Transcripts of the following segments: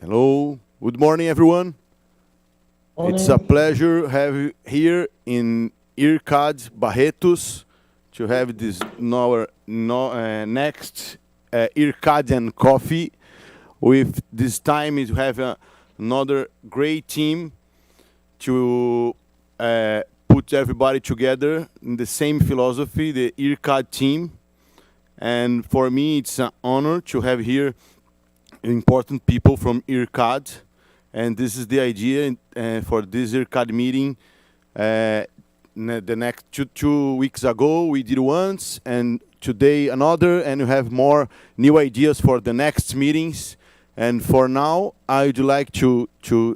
Hello. Good morning, everyone. It's a Morning. pleasure have you here in Ircad Barretos to have this our next Ircadian coffee. With this time, is have another great team to put everybody together in the same philosophy, the Ircad team. And for me, it's an honor to have here important people from Ircad, and this is the idea for this Ircad meeting. The next two weeks ago we did once, and today another, and we have more new ideas for the next meetings. And for now, I'd like to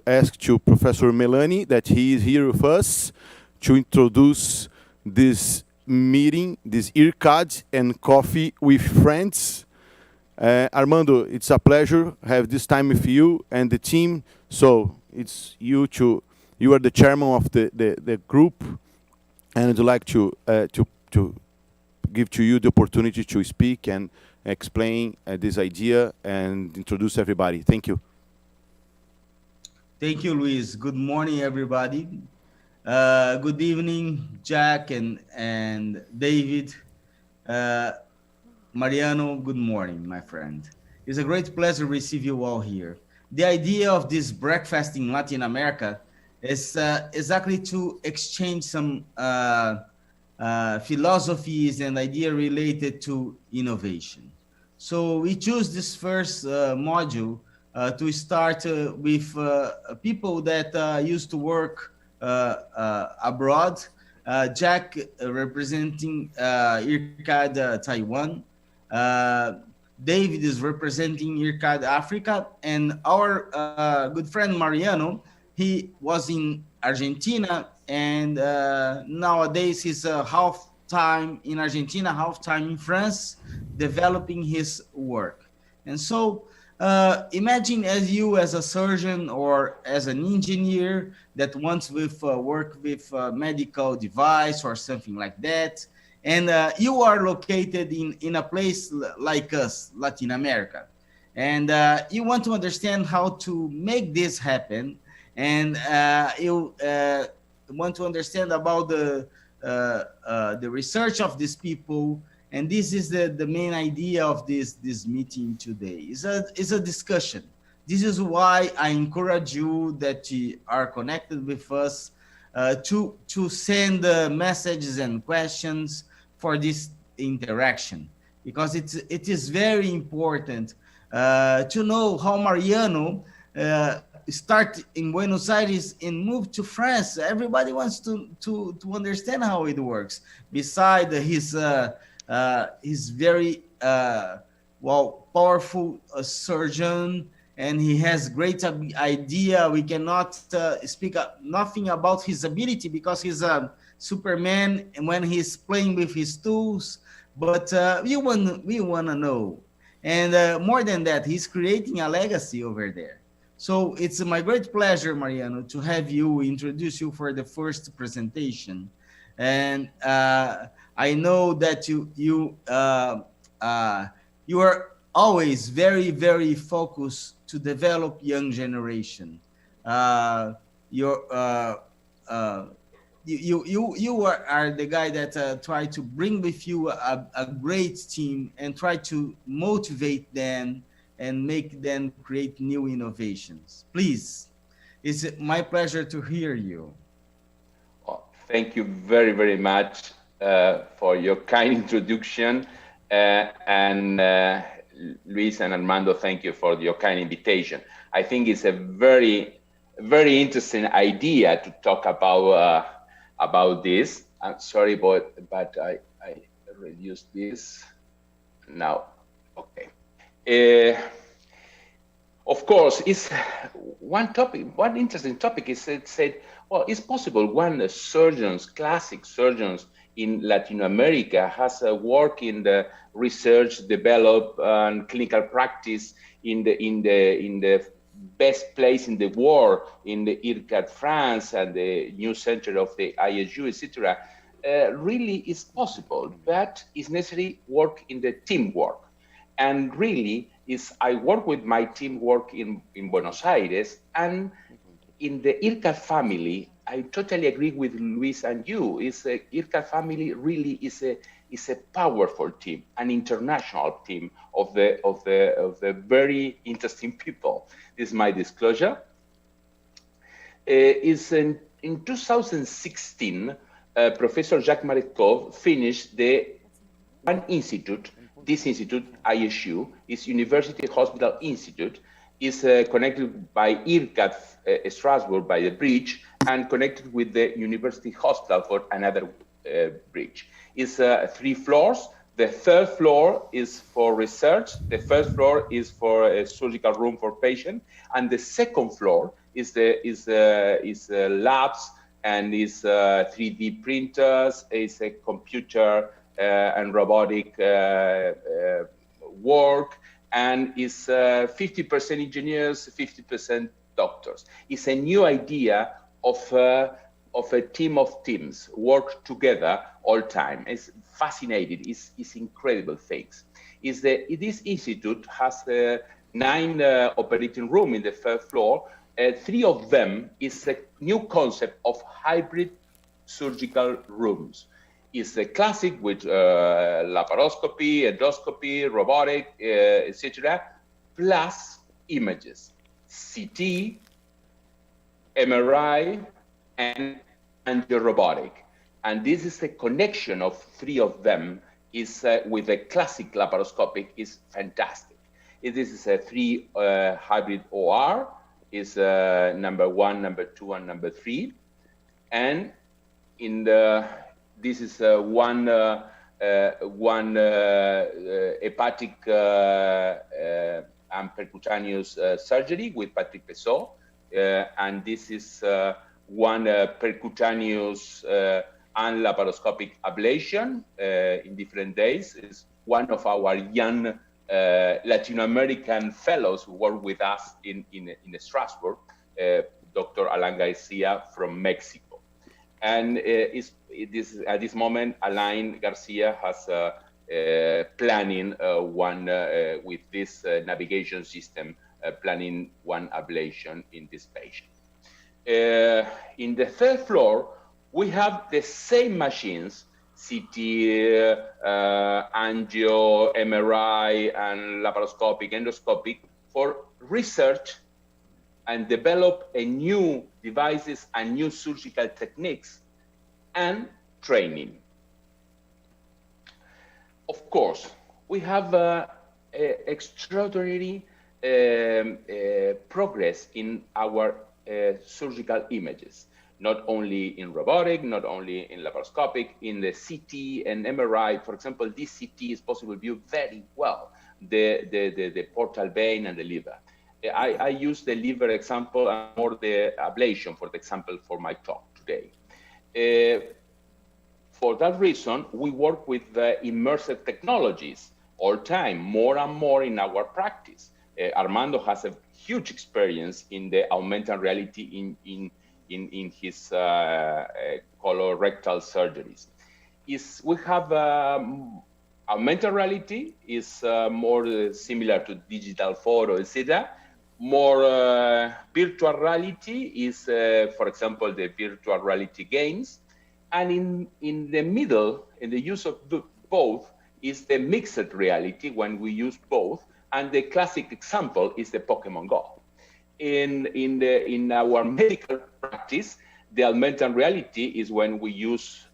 ask to Professor Melanie that he is here with us to introduce this meeting, this Ircad and coffee with friends. Armando, it's a pleasure have this time with you and the team. So it's you are the chairman of the group, and I'd like to give to you the opportunity to speak and explain this idea and introduce everybody. Thank you. Thank you, Luis. Good morning, everybody. Good evening, Jack and David. Uh, Mariano, good morning, my friend. It's a great pleasure to receive you all here. The idea of this breakfast in Latin America is exactly to exchange some philosophies and idea related to innovation. So we choose this first module to start with people that used to work abroad. Jack representing Ircad Taiwan. Uh, David is representing Ircad Africa, and our good friend Mariano, he was in Argentina, and nowadays he's half time in Argentina, half time in France, developing his work. And so imagine as you as a surgeon or as an engineer that wants with work with medical device or something like that, and you are located in a place like us, Latin America, and you want to understand how to make this happen, and you want to understand about the research of these people, and this is the main idea of this meeting today. It's a discussion. This is why I encourage you that you are connected with us to send messages and questions for this interaction, because it is very important to know how Mariano start in Buenos Aires and move to France. Everybody wants to understand how it works. Beside his very powerful surgeon, and he has great idea. We cannot speak nothing about his ability because he's a Superman when he's playing with his tools. But we want to know, and more than that, he's creating a legacy over there. So it's my great pleasure, Mariano, to have you introduce you for the first presentation. And I know that you are always very focused to develop young generation. Your are the guy that try to bring with you a great team and try to motivate them and make them create new innovations. Please, it's my pleasure to hear you. Well, thank you very much for your kind introduction. And Luis and Armando, thank you for your kind invitation. I think it's a very interesting idea to talk about this. I'm sorry, but I reduced this now. Okay. Of course, it's one topic. One interesting topic is it said, well, it's possible one surgeons, classic surgeons in Latin America, has work in the research, develop, and clinical practice in the best place in the world, in the Ircad France and the new center of the ISU, etc. Really, it's possible, but it's necessary work in the teamwork. And really, is I work with my team work in Buenos Aires, and in the Ircad family, I totally agree with Luis and you. Ircad family really is a powerful team, an international team of the very interesting people. This is my disclosure. Is in 2016, Professor Jacques Maritkov finished the one institute. This institute, ISU, is University Hospital Institute, is connected by Ircad Strasbourg by the bridge, and connected with the University Hospital for another bridge. It's 3 floors. The 3rd floor is for research. The 1st floor is for a surgical room for patient, and the 2nd floor is labs, and is 3D printers, is a computer and robotic work, and is 50% engineers, 50% doctors. It's a new idea of a team of teams work together all time. It's fascinating. It's incredible things. This institute has 9 operating rooms in the 3rd floor. 3 of them is a new concept of hybrid surgical rooms. It's a classic with laparoscopy, endoscopy, robotic, etc., plus images, CT, MRI, and robotic. And this is a connection of 3 of them is with a classic laparoscopic is fantastic. This is a 3 hybrid OR, is number 1, number 2, and number 3. And in this is one hepatic and percutaneous surgery with Patrick Pesot, and this is one percutaneous and laparoscopic ablation in different days. Is one of our young Latin American fellows who work with us in Strasbourg, Dr. Alan Garcia from Mexico. And at this moment, Alain Garcia has planning one with this navigation system, planning one ablation in this patient. In the 3rd floor, we have the same machines, CT, angio, MRI, and laparoscopic, endoscopic, for research and develop a new devices and new surgical techniques and training. Of course, we have extraordinary progress in our surgical images, not only in robotic, not only in laparoscopic, in the CT and MRI. For example, this CT is possible to view very well the portal vein and the liver. I use the liver example and more the ablation for the example for my talk today. For that reason, we work with immersive technologies all time, more and more in our practice. Armando has a huge experience in the augmented reality in his colorectal surgeries. We have augmented reality is more similar to digital photo, etc. More virtual reality is, for example, the virtual reality games. And in the middle, in the use of both, is the mixed reality when we use both. And the classic example is the Pokemon Go. In our medical practice, the augmented reality is when we use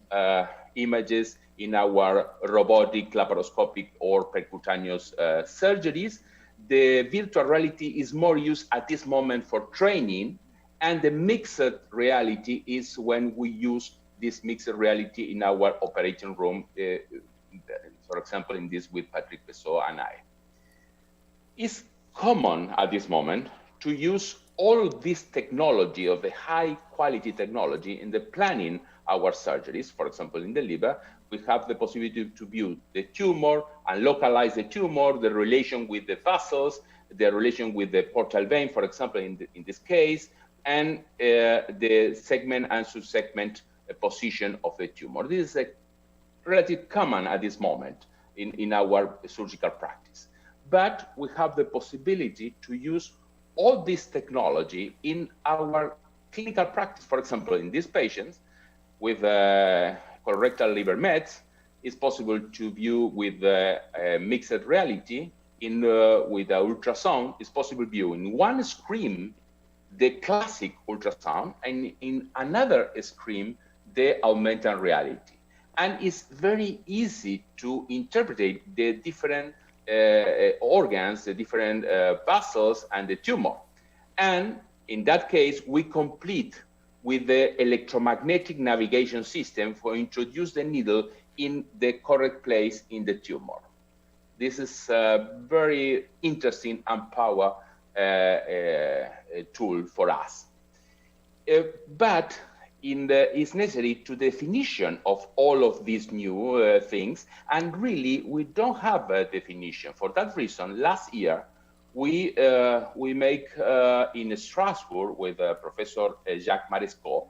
images in our robotic, laparoscopic, or percutaneous surgeries. The virtual reality is more used at this moment for training, and the mixed reality is when we use this mixed reality in our operating room, for example, in this with Patrick Pesot and I. It's common at this moment to use all this technology of the high quality technology in the planning our surgeries. For example, in the liver, we have the possibility to view the tumor and localize the tumor, the relation with the vessels, the relation with the portal vein, for example, in this case, and the segment and subsegment position of the tumor. This is a relatively common at this moment in our surgical practice. but we have the possibility to use all this technology in our clinical practice. For example, in these patients with colorectal liver mets, it's possible to view with mixed reality. With ultrasound, it's possible to view in one screen the classic ultrasound, and in another screen the augmented reality. And it's very easy to interpret the different organs, the different vessels, and the tumor. And in that case, we complete with the electromagnetic navigation system for introduce the needle in the correct place in the tumor. This is a very interesting and powerful tool for us. But it's necessary to definition of all of these new things, and really we don't have a definition. For that reason, last year we make in Strasbourg with Professor Jacques Marescot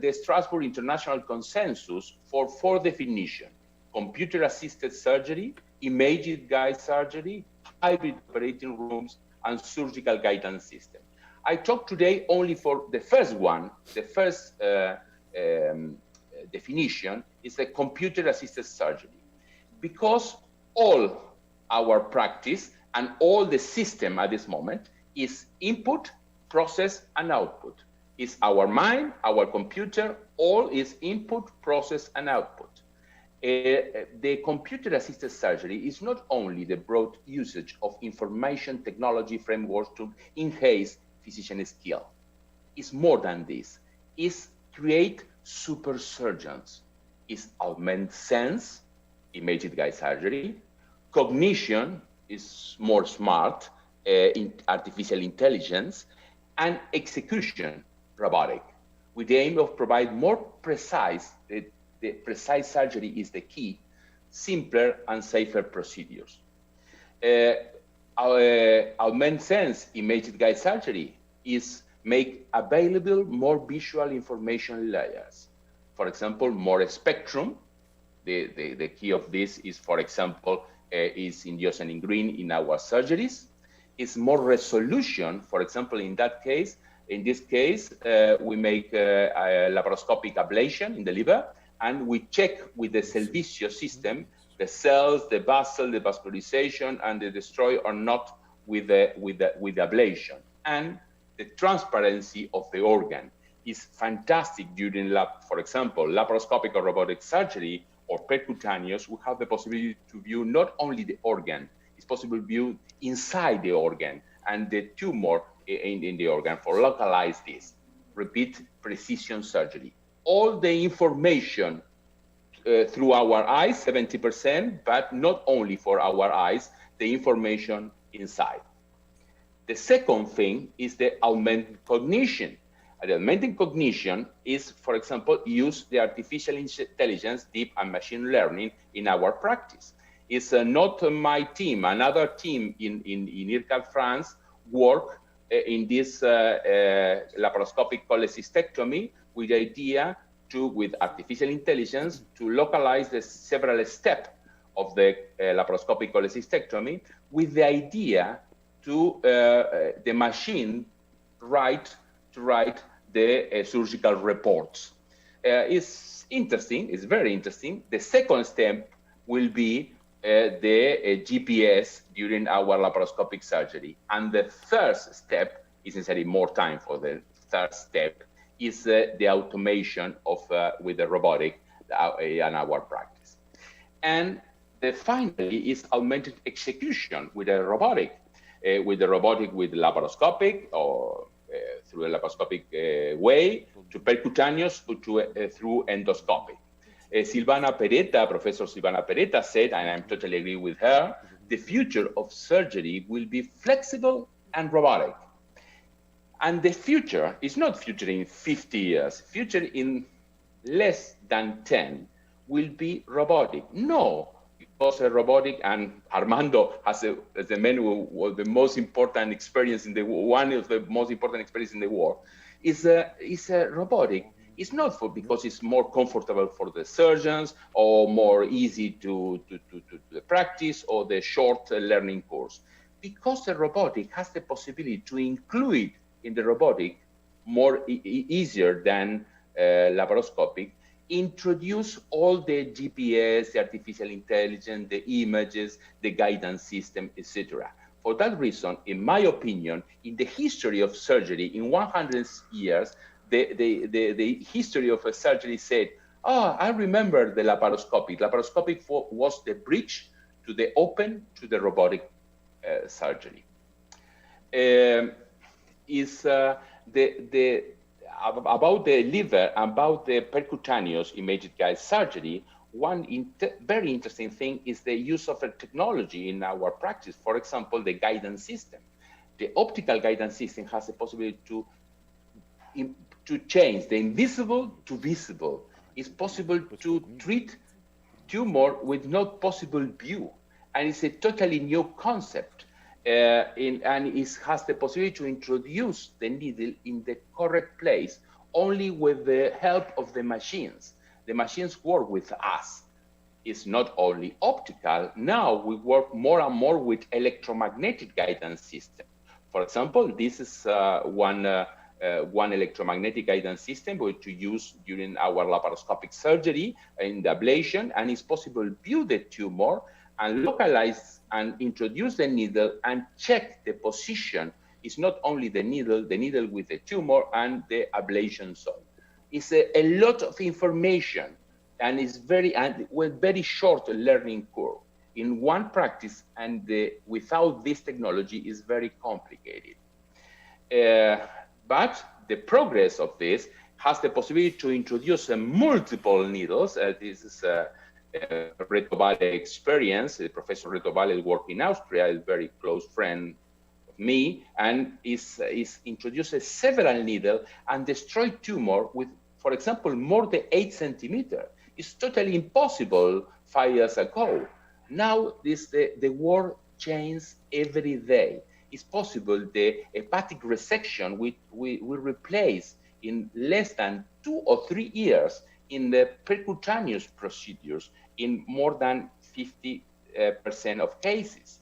the Strasbourg International Consensus for 4 definitions: computer-assisted surgery, imaging guide surgery, hybrid operating rooms, and surgical guidance system. I talk today only for the first one. The first definition is the computer-assisted surgery, because all our practice and all the system at this moment is input, process, and output. It's our mind, our computer, all is input, process, and output. The computer-assisted surgery is not only the broad usage of information technology frameworks to enhance physician skill. It's more than this. It's create super surgeons. It's augment sense, imaging guide surgery. Cognition is more smart, in artificial intelligence, and execution, robotic, with the aim of provide more precise, the precise surgery is the key, simpler and safer procedures. Augment sense imaging guide surgery is make available more visual information layers. For example, more spectrum. The key of this is, for example, is in use and in green in our surgeries. It's more resolution. For example, in this case, we make a laparoscopic ablation in the liver, and we check with the Servicio system the cells, the vessel, the vascularization, and the destroy or not with the ablation. And the transparency of the organ is fantastic during, for example, laparoscopic or robotic surgery or percutaneous. We have the possibility to view not only the organ, it's possible to view inside the organ and the tumor in the organ for localize this. Repeat, precision surgery. All the information through our eyes, 70%, but not only for our eyes, the information inside. The second thing is the augmented cognition. The augmented cognition is, for example, use the artificial intelligence, deep and machine learning in our practice. It's not my team, another team in Ircad, France, work in this laparoscopic cholecystectomy with the idea to, with artificial intelligence, to localize the several steps of the laparoscopic cholecystectomy with the idea to the machine to write the surgical reports. It's interesting, it's very interesting. The second step will be the GPS during our laparoscopic surgery. And the third step is necessarily more time for the third step, is the automation of with the robotic in our practice. And finally is augmented execution with the robotic, with laparoscopic or through a laparoscopic way to percutaneous to through endoscopic. Professor Silvana Peretta said, and I'm totally agree with her, the future of surgery will be flexible and robotic. And the future is not future in 50 years, future in less than 10 will be robotic. No, because robotic, and Armando has the man who was the most important experience in one of the most important experience in the world, is a robotic It's not for because it's more comfortable for the surgeons or more easy to practice or the short learning course. Because the robotic has the possibility to include in the robotic more easier than laparoscopic, introduce all the GPS, the artificial intelligence, the images, the guidance system, etc. For that reason, in my opinion, in the history of surgery, in 100 years, the history of a surgery said, oh, I remember the laparoscopic. Laparoscopic was the bridge to the open to the robotic surgery. About the liver, about the percutaneous imaging guide surgery, one very interesting thing is the use of a technology in our practice. For example, the guidance system. The optical guidance system has the possibility to change the invisible to visible. It's possible to treat tumor with not possible view, and it's a totally new concept. And it has the possibility to introduce the needle in the correct place only with the help of the machines. The machines work with us. It's not only optical. Now we work more and more with electromagnetic guidance system. For example, this is one electromagnetic guidance system to use during our laparoscopic surgery in the ablation, and it's possible to view the tumor and localize and introduce the needle and check the position. It's not only the needle with the tumor and the ablation zone. It's a lot of information, and it's with very short learning curve. In one practice, and without this technology is very complicated. But the progress of this has the possibility to introduce multiple needles. This is Reto Valle experience. Professor Reto Valle works in Austria, is a very close friend of me, and is introduces several needles and destroy tumor with, for example, more than 8 centimeters. It's totally impossible 5 years ago. Now the world changes every day. It's possible the hepatic resection we replace in less than 2 or 3 years in the percutaneous procedures in more than 50% of cases.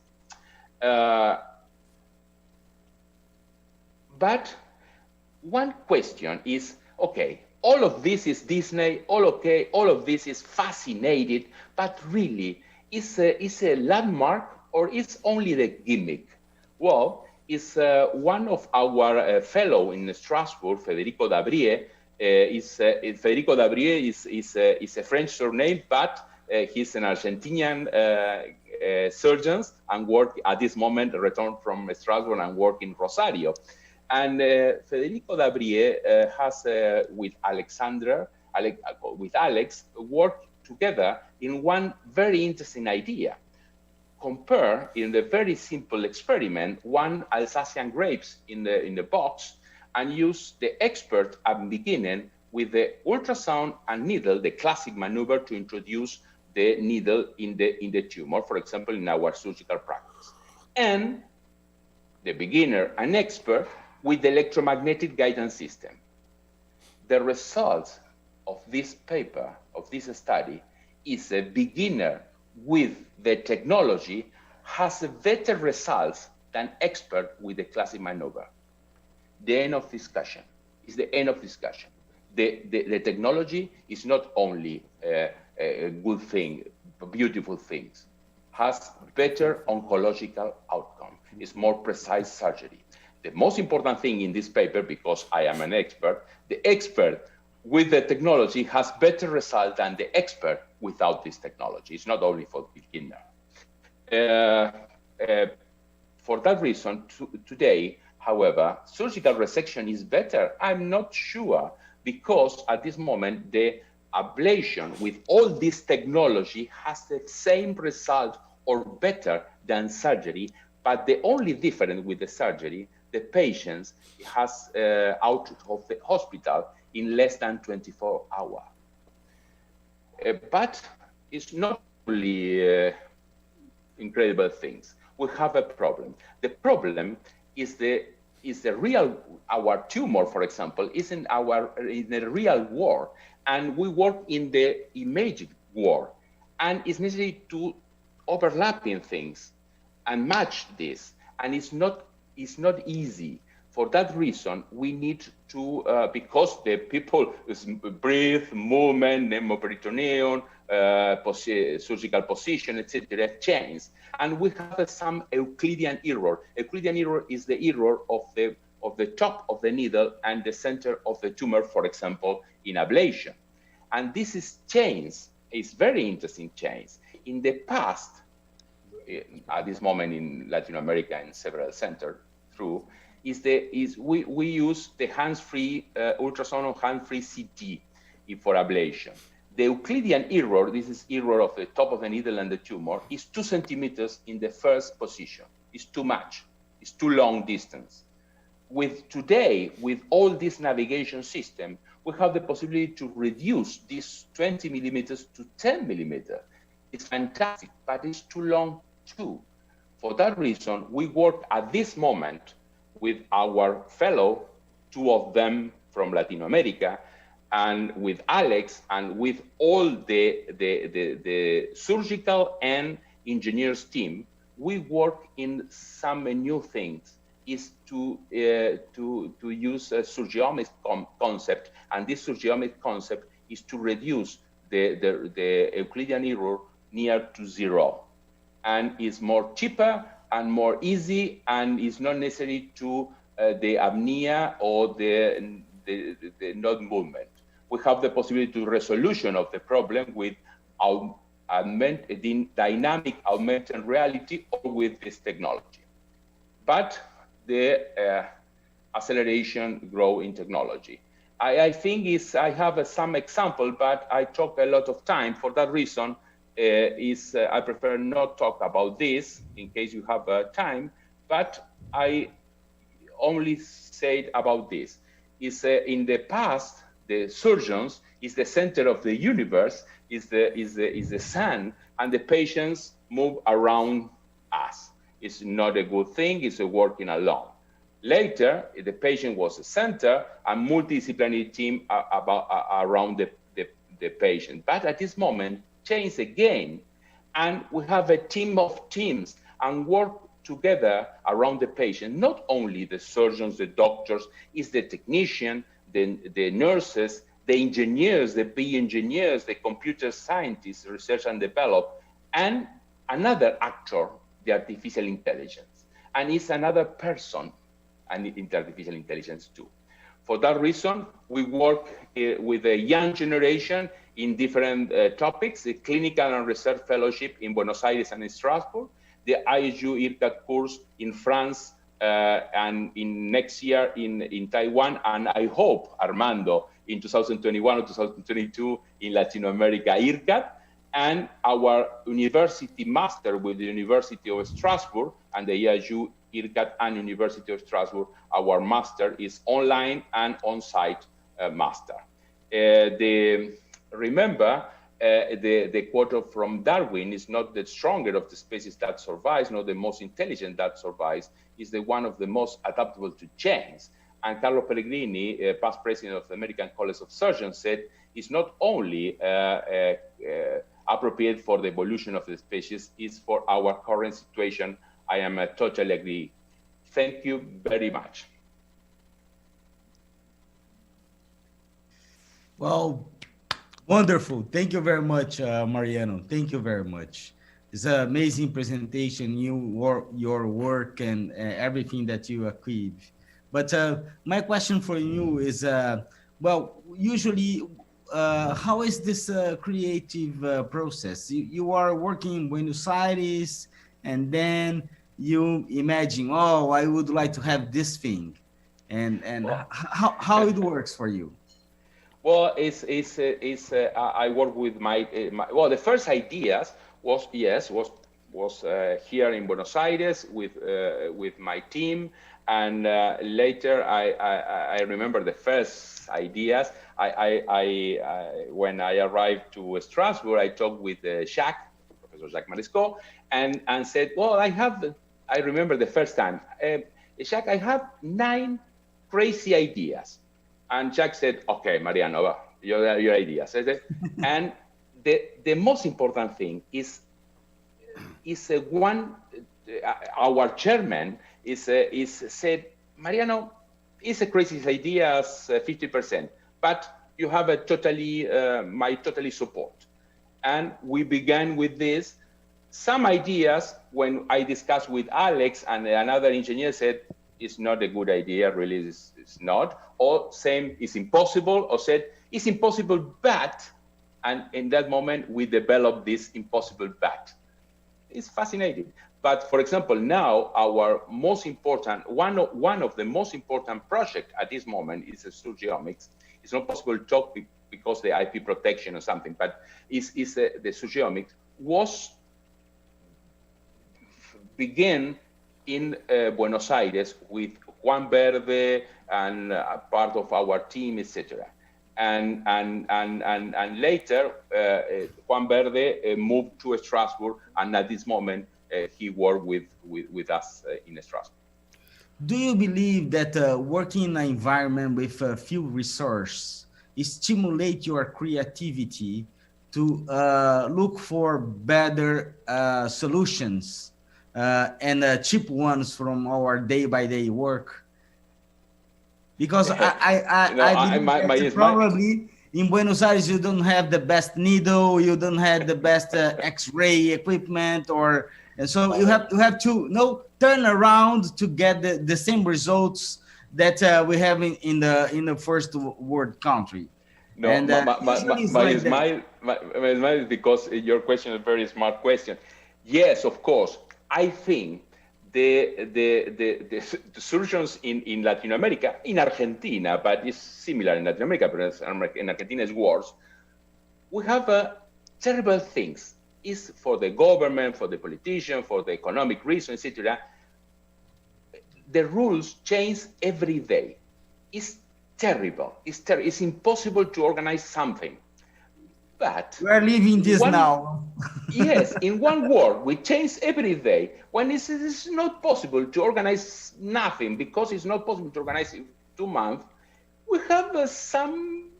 But one question is, okay, all of this is Disney, all okay, all of this is fascinating, but really, is a landmark or is only the gimmick? Well, it's one of our fellow in Strasbourg, Federico Dabrier. Federico Dabrier is a French surname, but he's an Argentinian surgeon and work at this moment, returned from Strasbourg and work in Rosario. And Federico Dabrier has, with Alex, worked together in one very interesting idea. Compare in the very simple experiment one Alsatian grapes in the box and use the expert at the beginning with the ultrasound and needle, the classic maneuver to introduce the needle in the tumor, for example, in our surgical practice. And the beginner and expert with the electromagnetic guidance system. The results of this paper, of this study, is a beginner with the technology has a better results than expert with the classic maneuver. The end of discussion is the end of discussion. The technology is not only a good thing, beautiful things, has better oncological outcome, is more precise surgery. The most important thing in this paper, because I am an expert, the expert with the technology has better result than the expert without this technology. It's not only for beginner. For that reason, today, however, surgical resection is better. I'm not sure, because at this moment, the ablation with all this technology has the same result or better than surgery, but the only difference with the surgery, the patients has out of the hospital in less than 24 hours. But it's not only incredible things. We have a problem. The problem is the is the real, our tumor, for example, is in the real world, and we work in the imagic world, and it's necessary to overlapping things and match this, and it's not easy. For that reason, we need to, because the people breathe, movement, pneumoperitoneum, surgical position, etc., change. And we have some Euclidean error. Euclidean error is the error of the top of the needle and the center of the tumor, for example, in ablation. And this is change. It's very interesting change. In the past, at this moment in Latin America, in several centers, we use the hands-free ultrasound or hands-free CT for ablation. The Euclidean error, this is error of the top of the needle and the tumor, is 2 centimeters in the first position. It's too much. It's too long distance. Today, with all this navigation system, we have the possibility to reduce this 20 millimeters to 10 millimeters. It's fantastic, but it's too long too. For that reason, we work at this moment with our fellow, 2 of them from Latin America, and with Alex, and with all the surgical and engineers team. We work in some new things, is to use a surgeomic concept, and this surgeomic concept is to reduce the Euclidean error near to 0, and is more cheaper and more easy, and is not necessary to the apnea or the node movement. We have the possibility to resolution of the problem with dynamic augmented reality or with this technology. But the acceleration grow in technology. I think I have some example, but I talk a lot of time. For that reason, I prefer not talk about this in case you have time, but I only said about this. In the past, the surgeons is the center of the universe, is the sun, and the patients move around us. It's not a good thing, it's working alone. Later, the patient was the center, a multidisciplinary team around the patient. But at this moment, change again, and we have a team of teams and work together around the patient. Not only the surgeons, the doctors, it's the technician, the nurses, the engineers, the engineers, the computer scientists, research and develop, and another actor, the artificial intelligence. And it's another person, and artificial intelligence too. For that reason, we work with the young generation in different topics, the clinical and research fellowship in Buenos Aires and in Strasbourg, the ISU Ircad course in France, and in next year in Taiwan, and I hope, Armando, in 2021 or 2022 in Latin America, Ircad, and our university master with the University of Strasbourg and the ISU Ircad and University of Strasbourg. Our master is online and on-site master. Remember, the quote from Darwin is not the stronger of the species that survives, not the most intelligent that survives, is the one of the most adaptable to change. And Carlo Pellegrini, past president of the American College of Surgeons, said it's not only appropriate for the evolution of the species, it's for our current situation. I am totally agree. Thank you very much. Well, wonderful. Thank you very much, Mariano. Thank you very much. It's an amazing presentation, your work and everything that you achieved. But my question for you is, well, usually, how is this creative process? You are working in Buenos Aires, and then you imagine, oh, I would like to have this thing, and well, how it works for you? Well, I work with my well, the first ideas was here in Buenos Aires with my team, and later I remember the first ideas. When I arrived to Strasbourg, I talked with Professor Jacques Marescot, and said, well, I remember the first time. Jack, I have 9 crazy ideas. And Jack said, okay, Mariano, your ideas. And the most important thing is our chairman is said, Mariano, it's a crazy idea as 50%, but you have a my totally support. And we began with this. Some ideas, when I discussed with Alex and another engineer said, it's not a good idea, really it's not. Or same, it's impossible, or said, it's impossible, but, and in that moment, we developed this impossible but. It's fascinating. But for example, now our most important, one of the most important project at this moment is surgeomics. It's not possible to talk because the IP protection or something, but the surgeomics was began in Buenos Aires with Juan Verde and part of our team, etc. And later, Juan Verde moved to Strasbourg, and at this moment, he worked with us in Strasbourg. Do you believe that working in an environment with few resources stimulate your creativity to look for better solutions and cheap ones from our day-by-day work? Because I believe probably in Buenos Aires you don't have the best needle, you don't have the best X-ray equipment, and so you have to turn around to get the same results that we have in the first world country. No, and, my smile is because your question is a very smart question. Yes, of course. I think the solutions in Latin America, in Argentina, but it's similar in Latin America, but in Argentina it's worse. We have terrible things. It's for the government, for the politician, for the economic reasons, etc. The rules change every day. It's terrible. It's impossible to organize something. But we're living this now. Yes, in one word, we change every day. When it's not possible to organize nothing, because it's not possible to organize in 2 months, we have some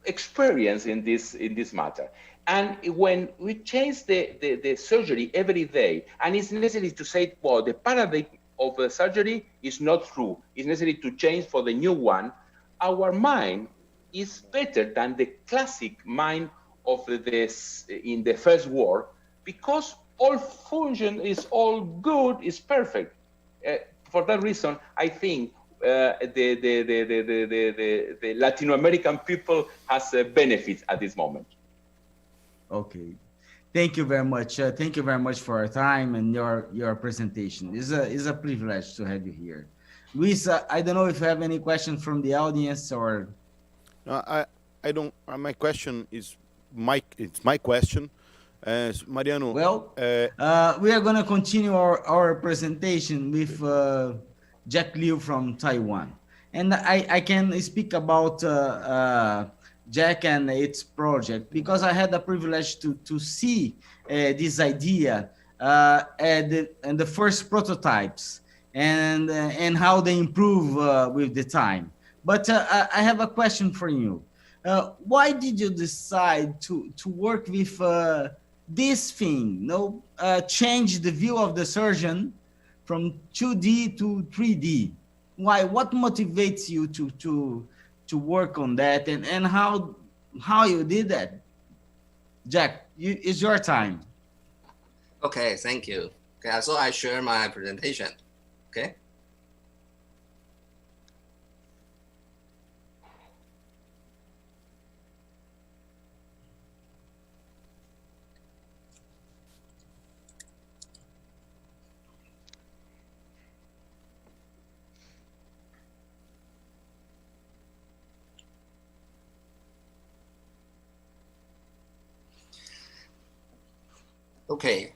experience in this matter. And when we change the surgery every day, and it's necessary to say, well, the paradigm of the surgery is not true. It's necessary to change for the new one. Our mind is better than the classic mind of in the first world, because all function is all good, is perfect. For that reason, I think the Latin American people has benefits at this moment. Okay, thank you very much. Thank you very much for your time and your presentation. It's a privilege to have you here. Luis, I don't know if you have any questions from the audience or. I don't. My question is it's my question. Mariano. Well, we are going to continue our presentation with Jack Liu from Taiwan. And I can speak about Jack and its project because I had the privilege to see this idea and the first prototypes and how they improve with the time. But I have a question for you. Why did you decide to work with this thing? Change the view of the surgeon from 2D to 3D. Why? What motivates you to work on that, and how you did that? Jack, it's your time. Okay, thank you. Okay, so I share my presentation. Okay. Okay,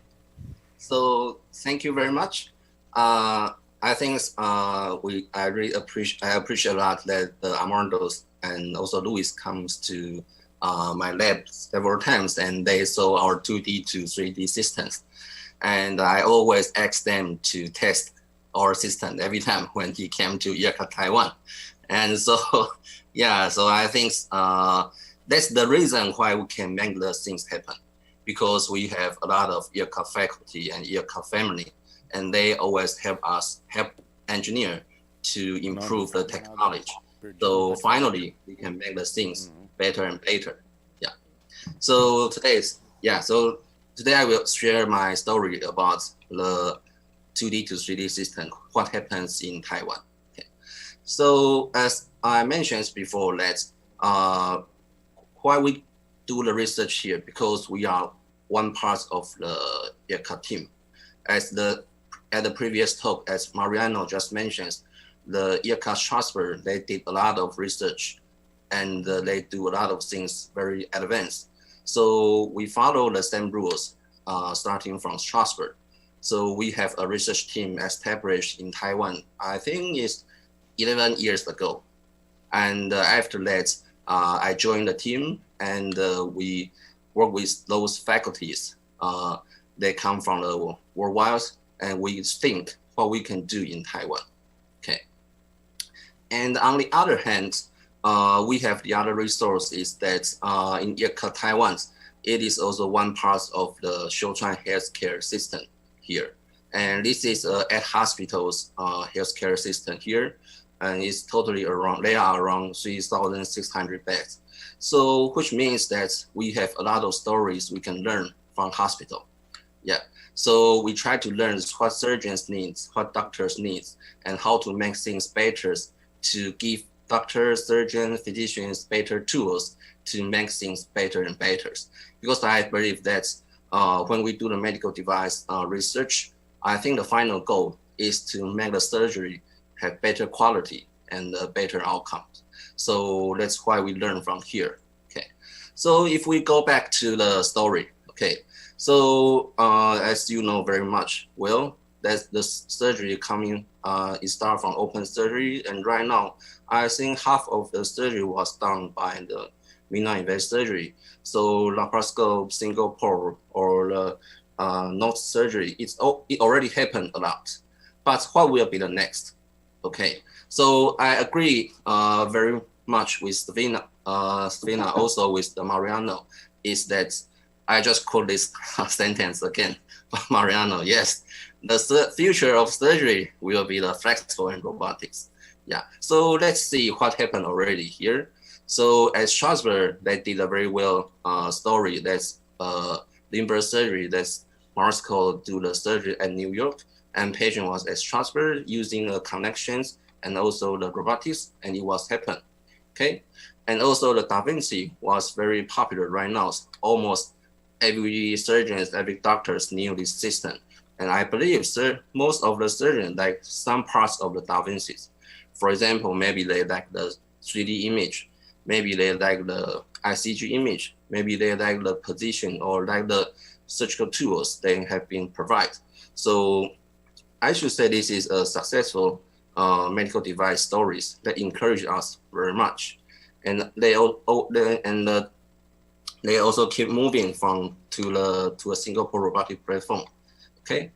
so thank you very much. I think I really appreciate a lot that Armando and also Luis comes to my lab several times, and they saw our 2D to 3D systems. And I always ask them to test our assistant every time when he came to Ircad Taiwan. And so, yeah, so I think that's the reason why we can make the things happen, because we have a lot of Ircad faculty and Ircad family, and they always help us, help engineer to improve the technology. So finally, we can make the things better and better. Yeah. So today I will share my story about the 2D to 3D system, what happens in Taiwan. Okay. So as I mentioned before, that why we do the research here, because we are one part of the Ircad team. At the previous talk, as Mariano just mentioned, the Ircad Strasbourg, they did a lot of research, and they do a lot of things very advanced. So we follow the same rules starting from Strasbourg. So we have a research team established in Taiwan, I think it's 11 years ago. And after that, I joined the team, and we work with those faculties. They come from the worldwide, and we think what we can do in Taiwan. Okay. And on the other hand, we have the other resources that in Ircad Taiwan, it is also one part of the Shouchuan healthcare system here. And this is at hospitals healthcare system here. And it's totally around, they are around 3,600 beds. So, which means that we have a lot of stories we can learn from hospital. Yeah. So we try to learn what surgeons need, what doctors need, and how to make things better, to give doctors, surgeons, physicians better tools to make things better and better. Because I believe that when we do the medical device research, I think the final goal is to make the surgery have better quality and better outcomes. So that's why we learn from here. Okay. So if we go back to the story, okay. So as you know very much, well, that's the surgery coming, it starts from open surgery. And right now, I think half of the surgery was done by the minor invasive surgery. So laparoscope, single pore, or the nose surgery, it already happened a lot. But what will be the next? Okay, so I agree very much with Stevina, also with the Mariano, is that I just quote this sentence again, Mariano. Yes, the future of surgery will be the flexible and robotics. Yeah, so let's see what happened already here. So at Strasbourg, they did a very well story. That's limbar surgery. That's Marsko do the surgery at New York, and patient was at Strasbourg using connections and also the robotics, and it was happen. Okay, and also the Da Vinci was very popular right now. Almost every surgeons, every doctors knew this system. And I believe most of the surgeons like some parts of the Da Vinci's. For example, maybe they like the 3D image, maybe they like the ICG image, maybe they like the position or like the surgical tools they have been provided. So I should say this is a successful medical device stories that encourage us very much. And they also keep moving to a single pore robotic platform. Okay,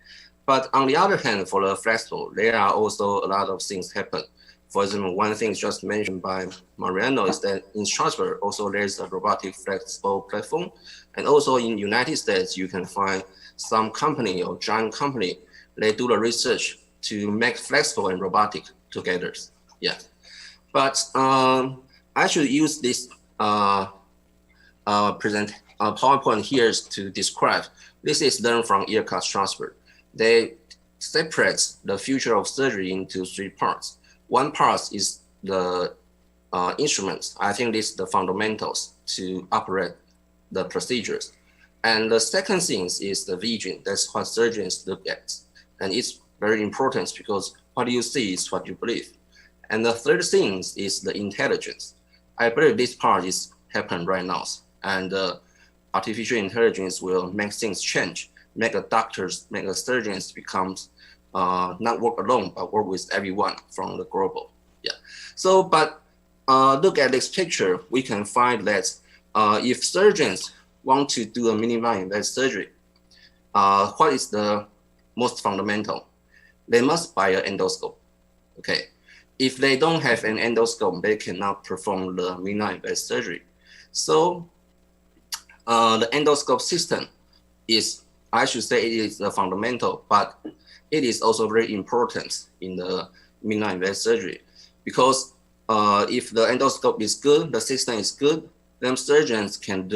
but on the other hand, for the flexible, there are also a lot of things happen. For example, one thing just mentioned by Mariano is that in Strasbourg, also there's a robotic flexible platform. And also in United States, you can find some company or giant company, they do the research to make flexible and robotic together. Yeah, but I should use this PowerPoint here to describe. This is learned from Ircad Strasbourg. They separate the future of surgery into 3 parts. One part is the instruments. I think this is the fundamentals to operate the procedures. And the second thing is the vision. That's what surgeons look at. And it's very important because what you see is what you believe. And the third thing is the intelligence. I believe this part is happening right now. And artificial intelligence will make things change, make the doctors, make the surgeons become not work alone, but work with everyone from the global. Yeah. So, but look at this picture, we can find that if surgeons want to do a minimally invasive surgery, what is the most fundamental? they must buy an endoscope. Okay, if they don't have an endoscope, they cannot perform the midline invasive surgery. So the endoscope system is, I should say, it is the fundamental, but it is also very important in the midline invasive surgery, because if the endoscope is good, the system is good, then surgeons can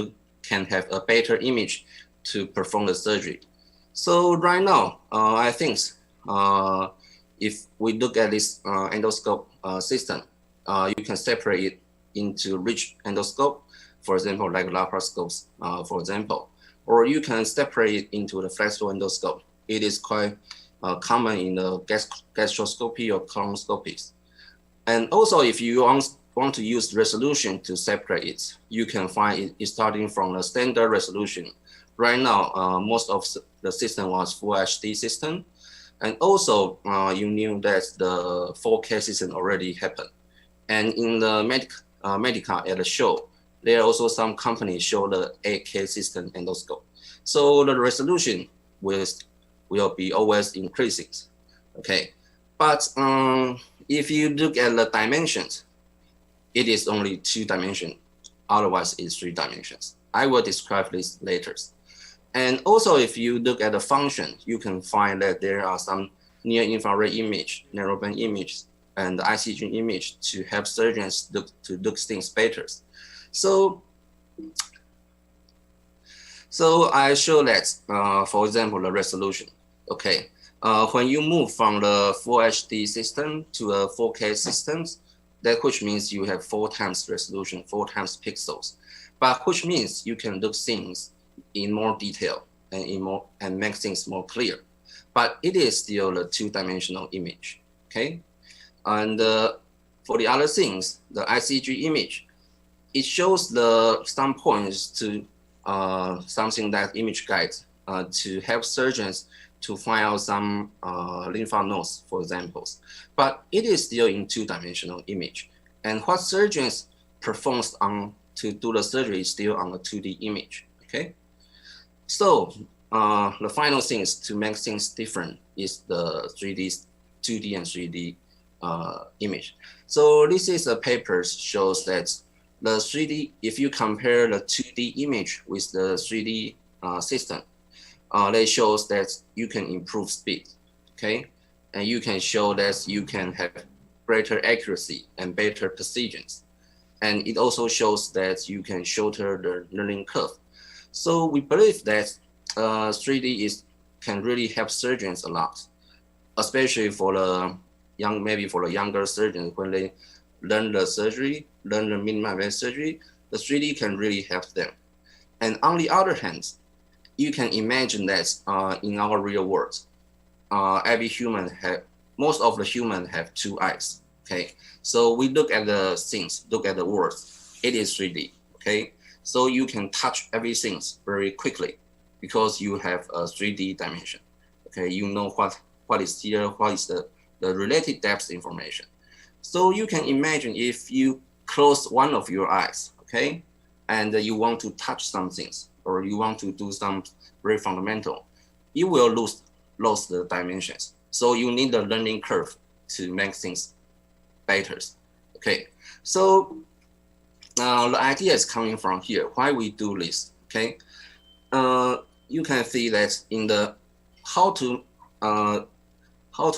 have a better image to perform the surgery. So right now, I think if we look at this endoscope system, you can separate it into rich endoscope, for example, like laparoscopes, for example, or you can separate it into the flexible endoscope. It is quite common in the gastroscopy or colonoscopies. And also, if you want to use resolution to separate it, you can find it starting from the standard resolution. Right now, most of the system was Full HD system. And also, you knew that the 4K system already happened. And in the Medica at the show, there are also some companies show the 8K system endoscope. So the resolution will be always increasing, okay? But if you look at the dimensions, it is only 2 dimensions, otherwise it's 3 dimensions. I will describe this later. And also, if you look at the function, you can find that there are some near-infrared image, narrowband image, and ICG image to help surgeons look things better. So I show that, for example, the resolution. Okay, when you move from the Full HD system to a 4K systems, that which means you have 4 times resolution, 4 times pixels, but which means you can look things in more detail and make things more clear. But it is still a 2-dimensional image. Okay, and for the other things, the ICG image, it shows some points to something that image guides to help surgeons to find out some lymph nodes, for examples. But it is still in 2-dimensional image. And what surgeons performs to do the surgery is still on a 2D image, okay? So the final thing is to make things different is the 2D and 3D image. So this is a paper shows that the 3D, if you compare the 2D image with the 3D system, they shows that you can improve speed, okay? And you can show that you can have greater accuracy and better precisions. And it also shows that you can shorter the learning curve. So we believe that 3D can really help surgeons a lot, especially for the maybe for the younger surgeons when they learn the surgery, learn the minimum surgery, the 3D can really help them. And on the other hand, you can imagine that in our real world, most of the humans have 2 eyes, okay? So we look at the things, look at the words, it is 3D, okay? So you can touch everything very quickly because you have a 3D dimension, okay? You know what is here, what is the related depth information. So you can imagine if you close one of your eyes, okay? And you want to touch some things, or you want to do some very fundamental, you will lose the dimensions. So you need the learning curve to make things better. Okay, so the idea is coming from here. Why we do this? Okay, you can see that in the how to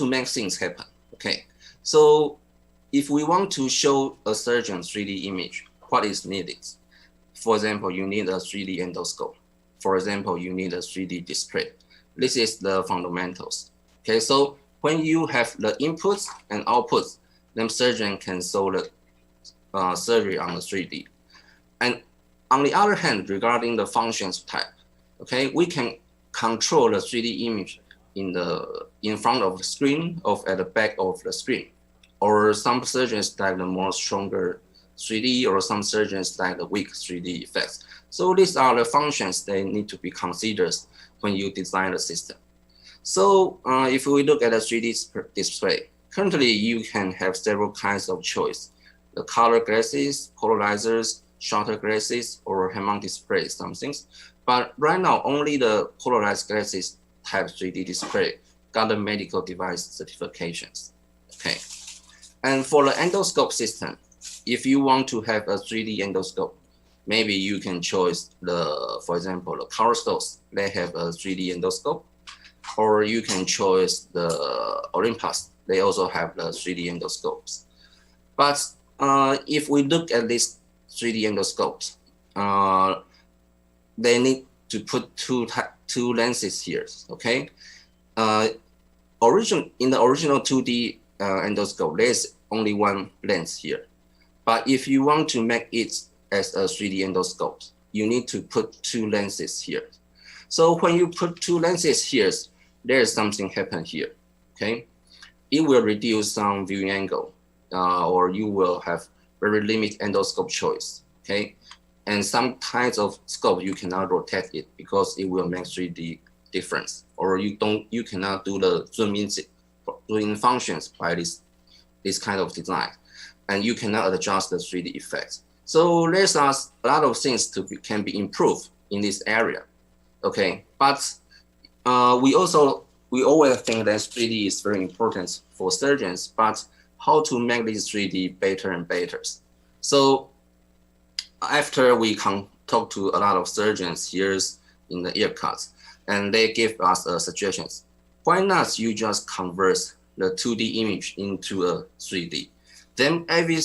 make things happen. Okay, so if we want to show a surgeon 3D image, what is needed? For example, you need a 3D endoscope. For example, you need a 3D display. This is the fundamentals. Okay, so when you have the inputs and outputs, then surgeon can show the surgery on the 3D. And on the other hand, regarding the functions type, okay, we can control the 3D image in front of the screen or at the back of the screen. Or some surgeons like the more stronger 3D, or some surgeons like the weak 3D effects. So these are the functions that need to be considered when you design the system. So if we look at a 3D display, currently you can have several kinds of choice. The color glasses, polarizers, shutter glasses, or head-mount display, some things. But right now, only the polarized glasses have 3D display got the medical device certifications. Okay, and for the endoscope system, if you want to have a 3D endoscope, maybe you can choose for example, the Karl-Storz, they have a 3D endoscope, or you can choose the Olympus, they also have the 3D endoscopes. But if we look at these 3D endoscopes, they need to put two lenses here, okay? In the original 2D endoscope, there's only one lens here. But if you want to make it as a 3D endoscope, you need to put two lenses here. So when you put two lenses here, there's something happen here, okay? It will reduce some viewing angle, or you will have very limited endoscope choice, okay? And some kinds of scope, you cannot rotate it because it will make 3D difference, or you cannot do the zoom in functions by this kind of design, and you cannot adjust the 3D effects. So there's a lot of things can be improved in this area, okay? But we always think that 3D is very important for surgeons, but how to make this 3D better and better? So after we talk to a lot of surgeons here in the Ircad, and they give us suggestions. Why not you just convert the 2D image into a 3D? Then every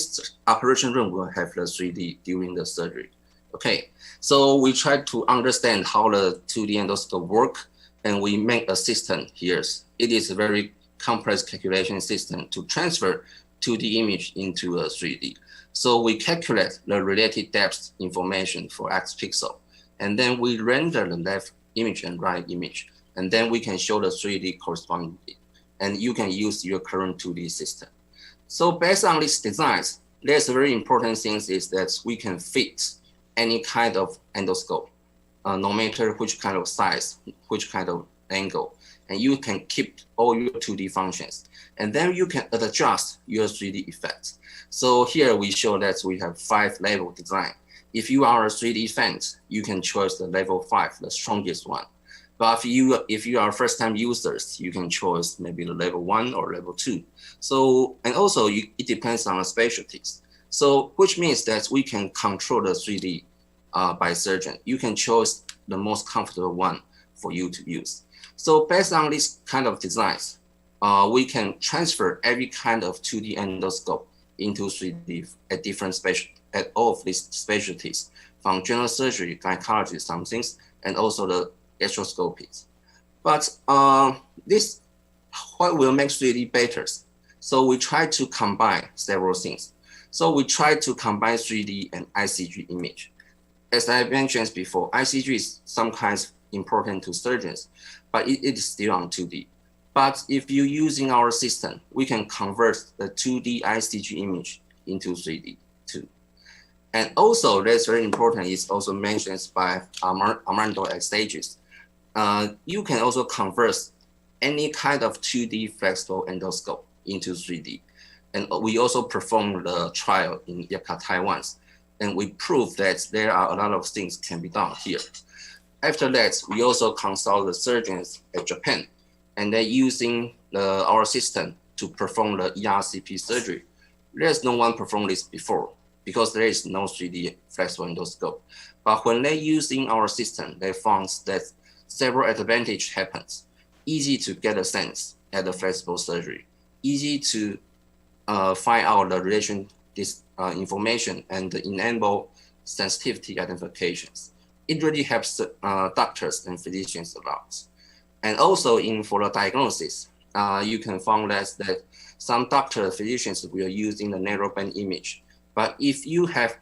operation room will have the 3D during the surgery. Okay, so we try to understand how the 2D endoscope work, and we make a system here. It is a very complex calculation system to transfer 2D image into a 3D. So we calculate the related depth information for X pixel, and then we render the left image and right image, and then we can show the 3D correspondingly, and you can use your current 2D system. So based on these designs, there's a very important thing is that we can fit any kind of endoscope, no matter which kind of size, which kind of angle, and you can keep all your 2D functions, and then you can adjust your 3D effects. So here we show that we have 5 level design. If you are a 3D fan, you can choose the level 5, the strongest one. But if you are first-time users, you can choose maybe the level 1 or level 2. So, and also it depends on the specialties. So, which means that we can control the 3D by surgeon. You can choose the most comfortable one for you to use. So based on this kind of designs, we can transfer every kind of 2D endoscope into 3D at all of these specialties, from general surgery, gynecology, some things, and also the gastroscopies. But this what will make 3D better? So we try to combine several things. So we try to combine 3D and ICG image. As I mentioned before, ICG is sometimes important to surgeons, but it is still on 2D. But if you're using our system, we can convert the 2D ICG image into 3D too. And also, that's very important, is also mentioned by Armando at Stages. You can also convert any kind of 2D flexible endoscope into 3D. And we also performed the trial in Ircad, Taiwan, and we proved that there are a lot of things can be done here. After that, we also consult the surgeons at Japan, and they're using our system to perform the ERCP surgery. There's no one performed this before because there is no 3D flexible endoscope. But when they're using our system, they found that several advantages happens. Easy to get a sense at the flexible surgery, easy to find out the relation, this information, and enable sensitivity identifications. It really helps doctors and physicians a lot. And also for the diagnosis, you can find that some doctors, physicians will using the narrowband image. But if you have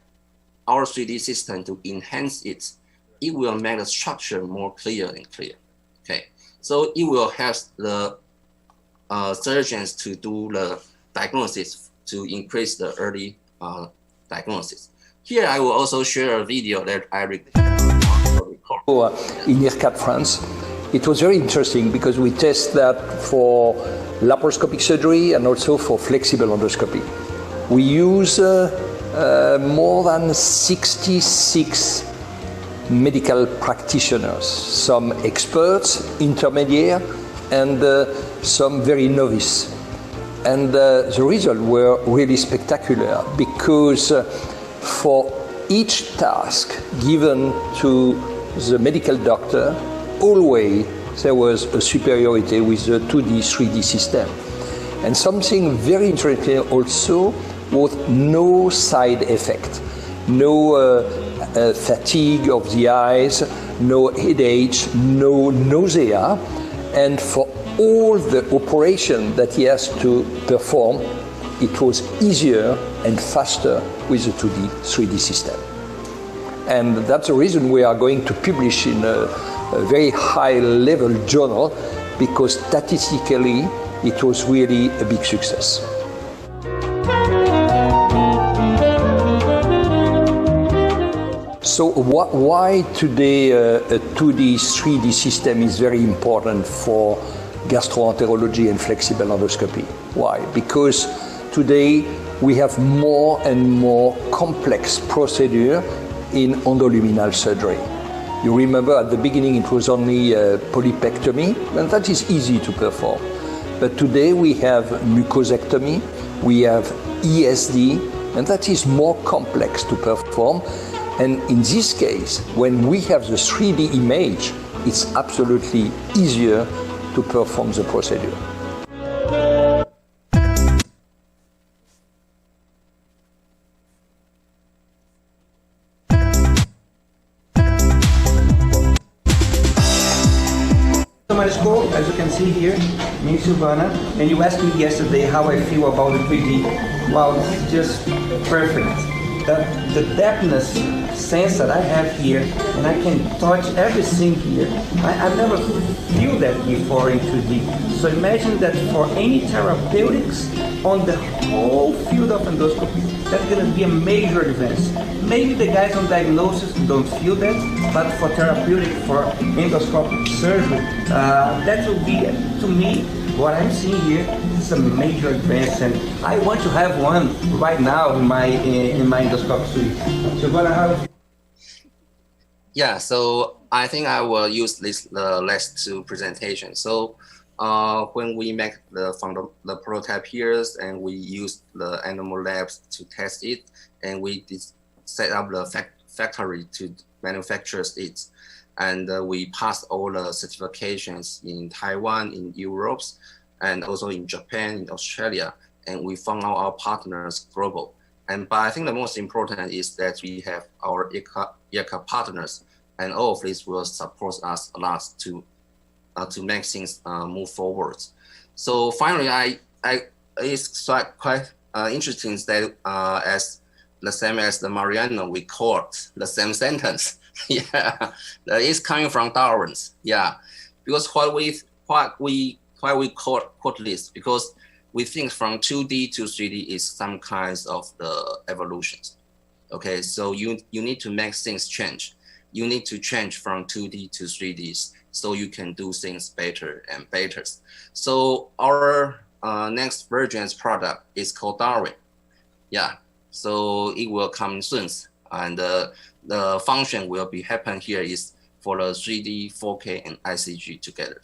our 3D system to enhance it, it will make the structure more clear and clear. Okay, so it will help the surgeons to do the diagnosis to increase the early diagnosis. Here, I will also share a video that I recorded. In Ircad, France, it was very interesting because we test that for laparoscopic surgery and also for flexible endoscopy. We use more than 66 medical practitioners, some experts, intermediate, and some very novice. And the results were really spectacular because for each task given to the medical doctor, always there was a superiority with the 2D, 3D system. And something very interesting also was no side effect, no fatigue of the eyes, no headache, no nausea, and for all the operation that he has to perform, it was easier and faster with the 2D, 3D system. And that's the reason we are going to publish in a very high-level journal, because statistically it was really a big success. So why today a 2D, 3D system is very important for gastroenterology and flexible endoscopy? Why? Because today we have more and more complex procedure in endoluminal surgery. You remember at the beginning it was only polypectomy, and that is easy to perform. But today we have mucosectomy, we have ESD, and that is more complex to perform. And in this case, when we have the 3D image, it's absolutely easier to perform the procedure. School, as you can see here, me, Silvana, and you asked me yesterday how I feel about the 3D. Wow, this is just perfect. The depthness sense that I have here, and I can touch everything here. I've never feel that before in 2D. So imagine that for any therapeutics on the whole field of endoscopy, that's going to be a major advance. Maybe the guys on diagnosis don't feel that, but for therapeutic, for endoscopic surgery, that will be, to me, what I'm seeing here is a major advance, and I want to have one right now in my endoscopic suite. So what I have. Yeah, so I think I will use the last two presentations. So when we make the prototype here, and we use the animal labs to test it, and we set up the factory to manufacture it. And we passed all the certifications in Taiwan, in Europe, and also in Japan, in Australia. And we found out our partners global. But I think the most important is that we have our Ircad partners, and all of this will support us a lot to make things move forward. So finally, it's quite interesting that as the same as the Mariano, we quote the same sentence. Yeah, it's coming from Darwin's. Yeah, because why we quote this, because we think from 2D to 3D is some kinds of the evolutions. Okay, so you need to make things change. You need to change from 2D to 3D so you can do things better and better. So our next version's product is called Darwin. Yeah, so it will come soon, and the function will be happen here is for the 3D, 4K, and ICG together.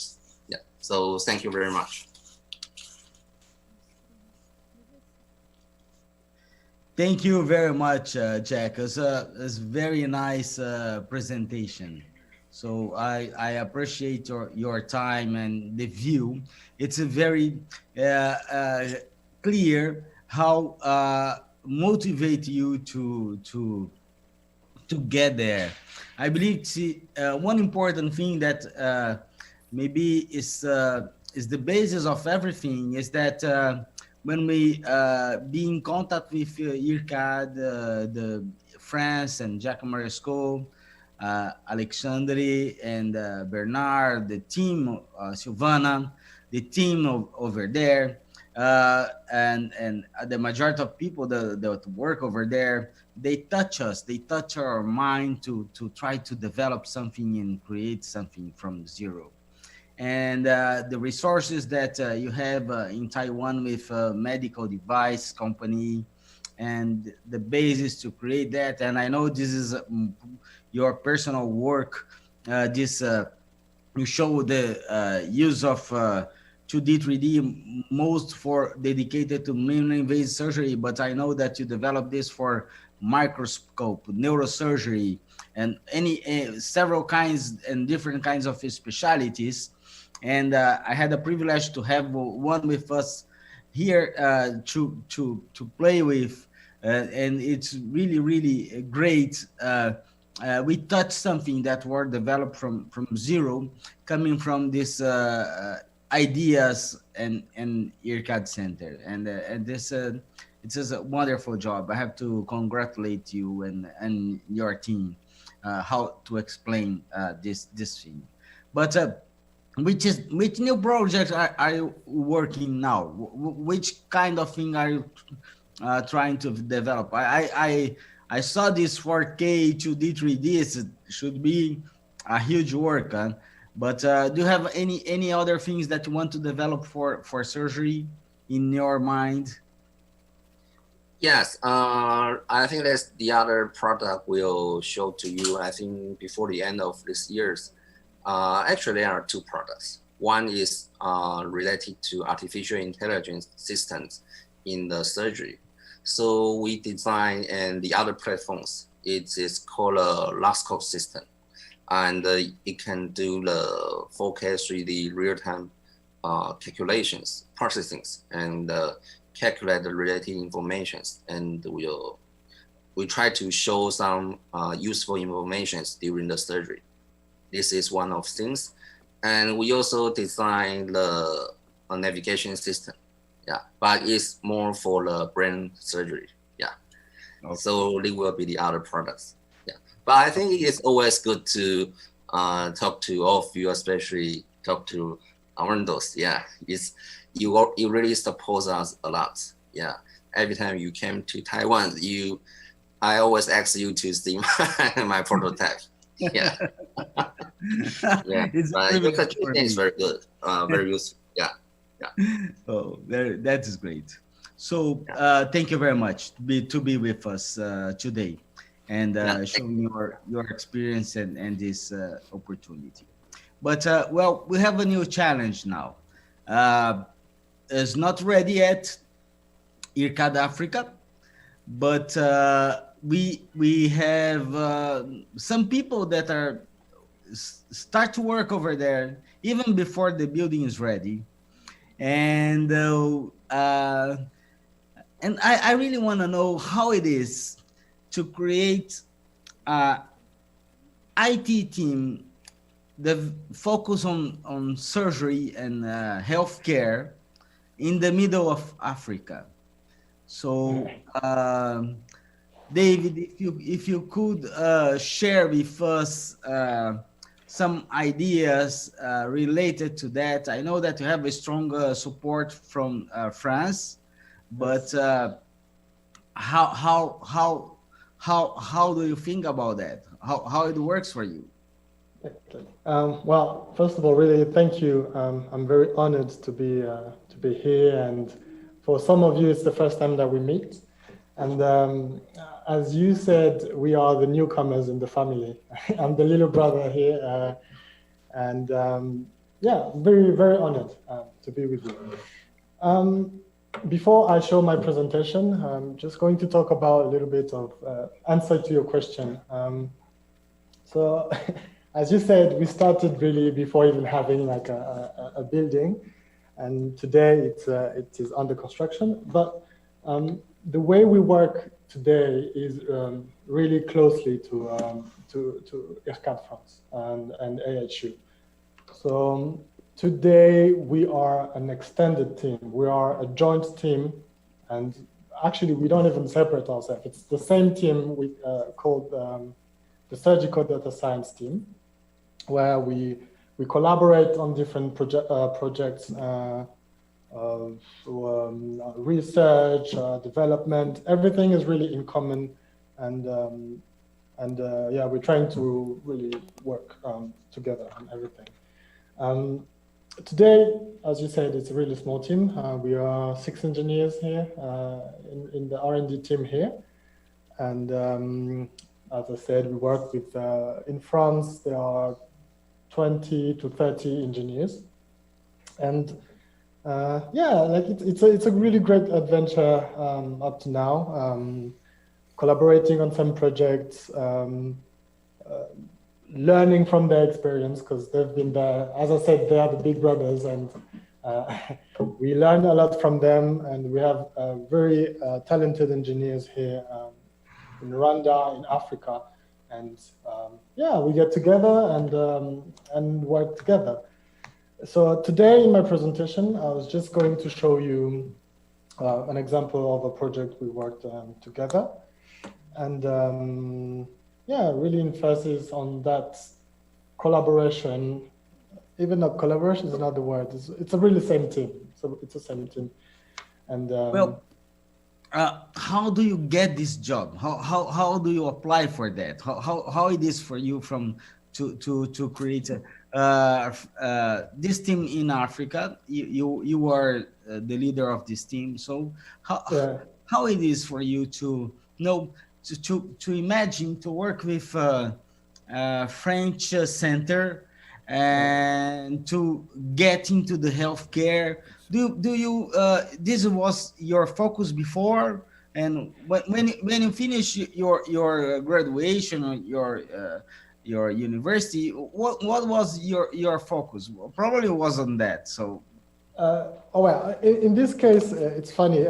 Yeah, so thank you very much. Thank you very much, Jack. It's a very nice presentation. So I appreciate your time and the view. It's a very clear how motivate you to get there. I believe one important thing that maybe is the basis of everything is that when we be in contact with Ircad, the France and Jacques Maresco, Alexandre and Bernard, the team, Silvana, the team over there, and the majority of people that work over there, they touch us, they touch our mind to try to develop something and create something from zero. And the resources that you have in Taiwan with a medical device company and the basis to create that. And I know this is your personal work. You show the use of 2D, 3D, most for dedicated to minimally invasive surgery, but I know that you developed this for microscope, neurosurgery, and several kinds and different kinds of specialties. And I had the privilege to have one with us here to play with, and it's really really great. We touched something that were developed from zero, coming from this ideas and Ircad Center, and this it's just a wonderful job. I have to congratulate you and your team how to explain this thing. But which new projects are you working now? Which kind of thing are you trying to develop? I saw this 4K 2D 3D. It should be a huge work, huh? But do you have any other things that you want to develop for surgery in your mind? Yes, I think that's the other product we'll show to you. I think before the end of this year's. Actually, there are two products. One is related to artificial intelligence systems in the surgery. So we design, and the other platforms, it is called a LASCO system. And it can do the 4K 3D real-time calculations, processings, and calculate the related informations. And we try to show some useful informations during the surgery. This is one of things. And we also design the navigation system. Yeah, but it's more for the brain surgery. Yeah. Okay. So they will be the other products. Yeah. But I think it's always good to talk to all of you, especially talk to Armando's. Yeah. You really support us a lot. Yeah. Every time you came to Taiwan, I always ask you to see my prototype. Yeah. Yeah. But your suggestion is very good. Very useful. Yeah. Yeah. Oh, that is great. So thank you very much to be with us today and showing your experience and this opportunity. But well, we have a new challenge now. It's not ready yet, Ircad Africa, but we have some people that are start to work over there even before the building is ready, and I really want to know how it is to create a IT team that focus on surgery and healthcare in the middle of Africa. So David, if you could share with us some ideas related to that. I know that you have a strong support from France, but how do you think about that? How it works for you? Well, first of all, really thank you. I'm very honored to be here, and for some of you, it's the first time that we meet. And as you said, we are the newcomers in the family. I'm the little brother here, and yeah, very, very honored to be with you. Before I show my presentation, I'm just going to talk about a little bit of answer to your question. So, as you said, we started really before even having like a building, and today it is under construction. But the way we work today is really closely to Ircad France and AHU. So today we are an extended team. We are a joint team, and actually we don't even separate ourselves. It's the same team we called the Surgical Data Science team, where we collaborate on different projects. Research, development, everything is really in common, and yeah, we're trying to really work together on everything. Today, as you said, it's a really small team. We are 6 engineers here in the R&D team here, and as I said, we work with in France there are 20 to 30 engineers, and Yeah, like it's a really great adventure up to now. Collaborating on some projects, learning from their experience because they've been there. As I said, they are the big brothers, and we learn a lot from them. And we have very talented engineers here in Rwanda, in Africa, and yeah, we get together and work together. So today in my presentation, I was just going to show you an example of a project we worked together. And yeah, really emphasis on that collaboration. Even though collaboration is not the word, it's a really same team. So it's the same team. And well, how do you get this job? How do you apply for that? How it is for you to create this team in Africa? You are the leader of this team. So how it is for you to know to imagine to work with French center and to get into the healthcare? Do you this was your focus before? And when you finish your graduation or your university, what was your focus? Probably was on that. So oh well, in this case, it's funny.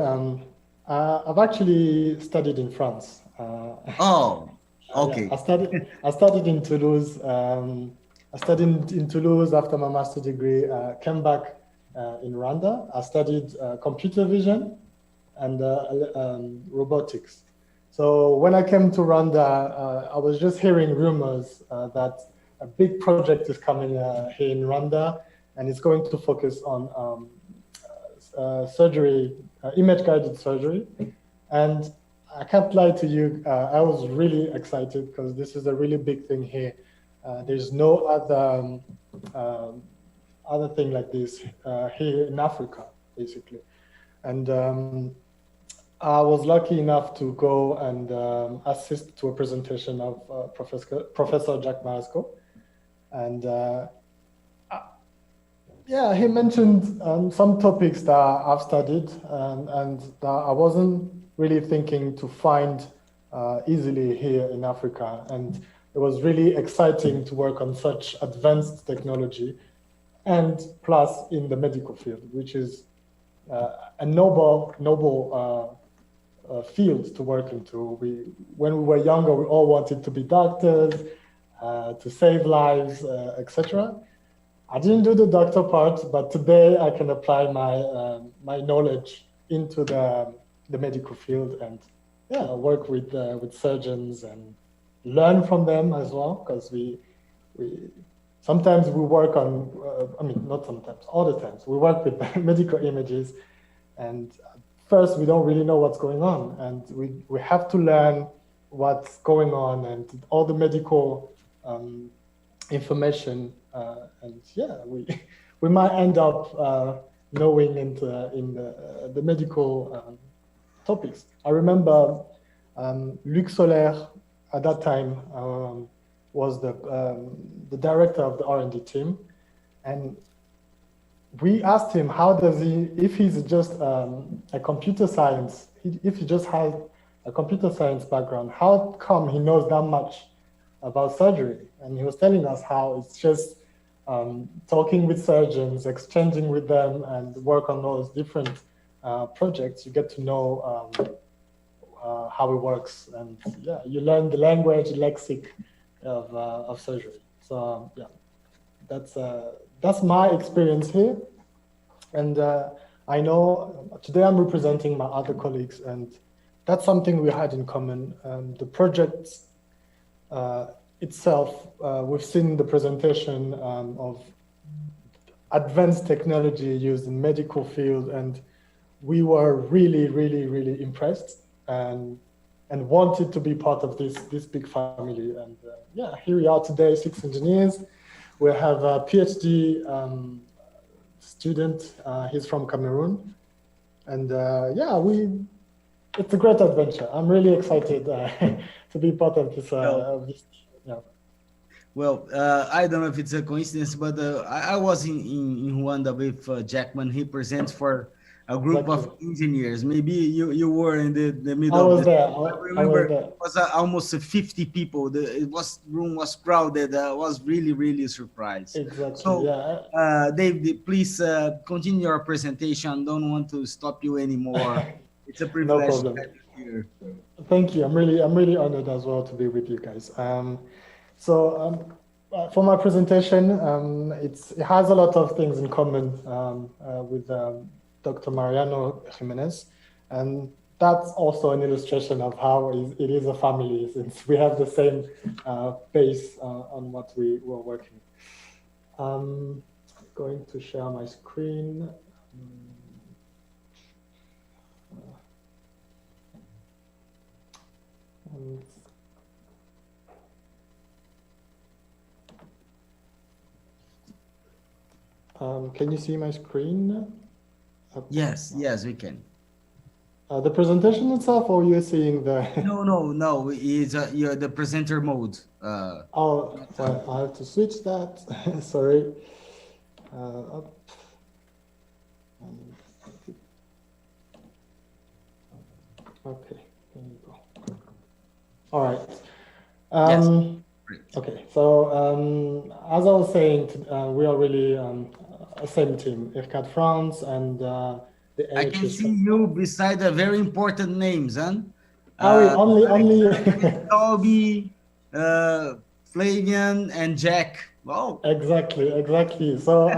I've actually studied in France. Oh, okay. Yeah, I studied in Toulouse. I studied in Toulouse after my master's degree. Came back in Rwanda. I studied computer vision and robotics. So when I came to Rwanda, I was just hearing rumors that a big project is coming here in Rwanda, and it's going to focus on surgery, image-guided surgery. And I can't lie to you, I was really excited because this is a really big thing here. There's no other thing like this here in Africa, basically. And I was lucky enough to go and assist to a presentation of Professor Jack Marasco. And yeah, he mentioned some topics that I've studied and that I wasn't really thinking to find easily here in Africa. And it was really exciting to work on such advanced technology and plus in the medical field, which is a noble field to work into. When we were younger, we all wanted to be doctors, to save lives, etc. I didn't do the doctor part, but today I can apply my knowledge into the medical field and yeah, work with surgeons and learn from them as well, because we sometimes we work on, I mean, not sometimes, all the times, we work with medical images, and first we don't really know what's going on, and we have to learn what's going on and all the medical information, and yeah, we might end up knowing in the medical topics. I remember Luc Solaire at that time was the director of the R&D team, and we asked him how does he, if he's just a computer science, if he just has a computer science background, how come he knows that much about surgery? And he was telling us how it's just talking with surgeons, exchanging with them, and work on those different projects. You get to know how it works, and yeah, you learn the language, lexic of surgery. So yeah, that's my experience here. And I know today I'm representing my other colleagues, and that's something we had in common. The project itself, we've seen the presentation of advanced technology used in medical field, and we were really, really, really impressed and wanted to be part of this big family. And yeah, here we are today, 6 engineers. We have a PhD student, he's from Cameroon. And yeah, it's a great adventure. I'm really excited to be part of this. Yeah. Well, I don't know if it's a coincidence, but I was in Rwanda with Jackman. He presents for a group of Exactly. engineers. Maybe you were in the I middle of was this. there. I I remember was there. it was almost 50 people. The room was crowded. I was really surprised. Exactly. So, Yeah. Dave, please continue your presentation. Don't want to stop you anymore. It's a No privilege to problem. have you here. Thank you. I'm really honored as well to be with you guys. For my presentation, it has a lot of things in common with Dr. Mariano Jimenez, and that's also an illustration of how it is a family, since we have the same base on what we were working. Going to share my screen. Can you see my screen? Yes, we can. The presentation itself, or you're seeing the? No. It's you're the presenter mode. Oh, well, I have to switch that. Sorry. Up. Okay, there you go. All right. Yes. Okay, so as I was saying, we are really a same team, Ircad France and the I can see you beside the very important names, huh? Only Toby, Flavian, and Jack. Wow. Exactly. So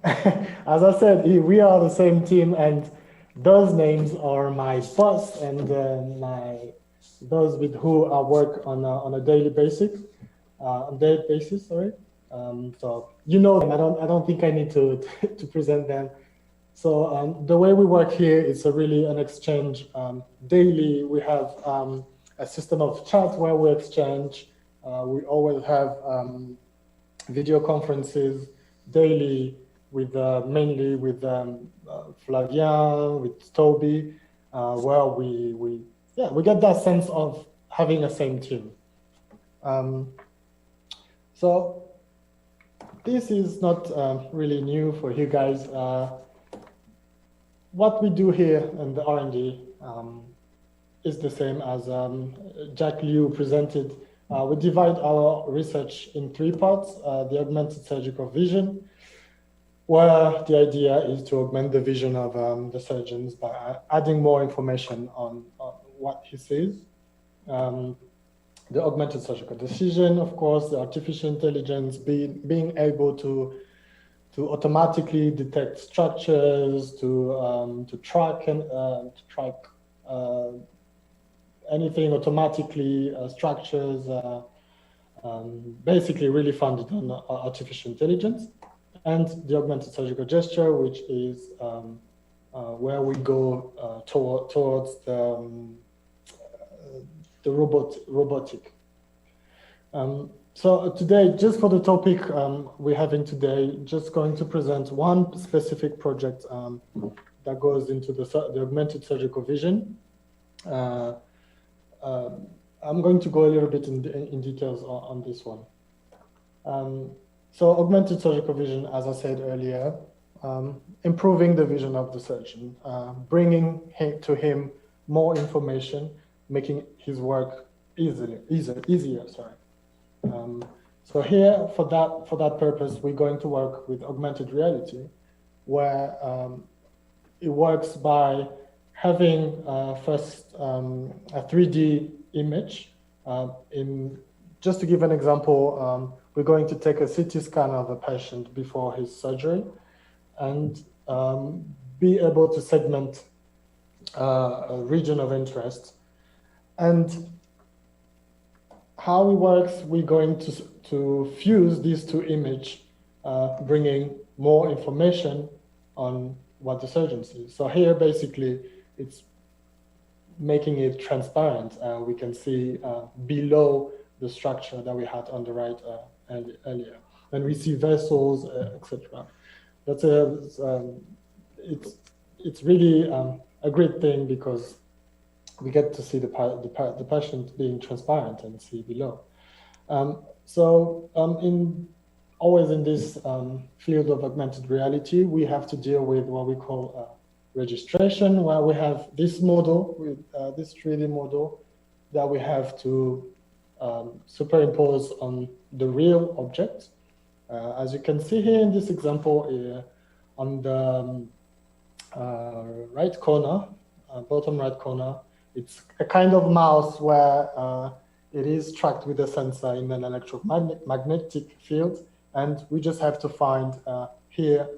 as I said, we are the same team, and those names are my boss and those with who I work on a daily basis. Sorry. So you know them. I don't think I need to to present them. So the way we work here is really an exchange. Daily, we have a system of chat where we exchange. We always have video conferences daily with mainly with Flavien, with Toby, where we get that sense of having a same team. So this is not really new for you guys. What we do here in the R&D is the same as Jack Liu presented. We divide our research in three parts: the augmented surgical vision, where the idea is to augment the vision of the surgeons by adding more information on what he sees. The augmented surgical decision, of course, the artificial intelligence, being able to automatically detect structures, to track anything automatically, structures, basically really funded on artificial intelligence. And the augmented surgical gesture, which is where we go towards the robotic. So today, just for the topic we're having today, just going to present one specific project that goes into the augmented surgical vision. I'm going to go a little bit in details on this one. So augmented surgical vision, as I said earlier, improving the vision of the surgeon, bringing to him more information, making his work easier. Sorry. So here, for that purpose, we're going to work with augmented reality, where it works by having first a 3D image. Just to give an example, we're going to take a CT scan of a patient before his surgery and be able to segment a region of interest. And how it works, we're going to fuse these two images, bringing more information on what the surgeon sees. So here, basically, it's making it transparent. We can see below the structure that we had on the right earlier. And we see vessels, etc. That's it's really a great thing because we get to see the patient being transparent and see below. So always in this field of augmented reality, we have to deal with what we call registration, where we have this model, with this 3D model that we have to superimpose on the real object. As you can see here in this example, on the right corner, bottom right corner, it's a kind of mouse where it is tracked with a sensor in an electromagnetic field, and we just have to find here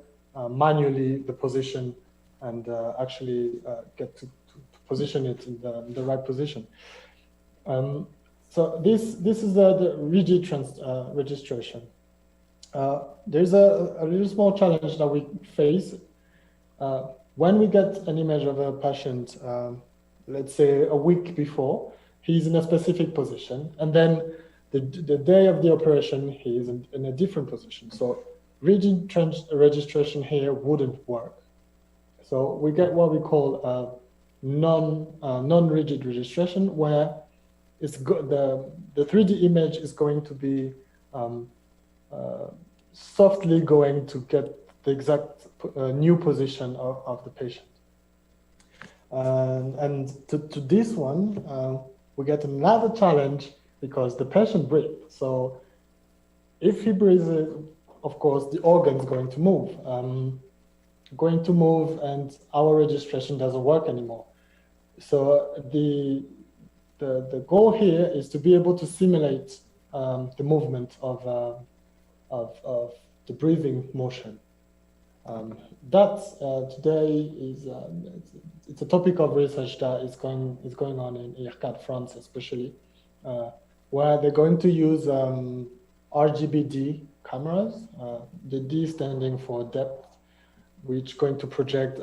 manually the position and actually get to position it in the right position. So this is the rigid registration. There's a really small challenge that we face when we get an image of a patient, let's say a week before, he's in a specific position, and then the day of the operation, he is in a different position. So rigid registration here wouldn't work. So we get what we call non-rigid registration, where it's the 3D image is going to be softly going to get the exact new position of the patient. And to this one, we get another challenge because the patient breathes. So if he breathes, of course, the organ's going to move. And our registration doesn't work anymore. So the goal here is to be able to simulate the movement of the breathing motion. That today is it's a topic of research that is going on in Ircad, France, especially, where they're going to use RGBD cameras, the D standing for depth, which is going to project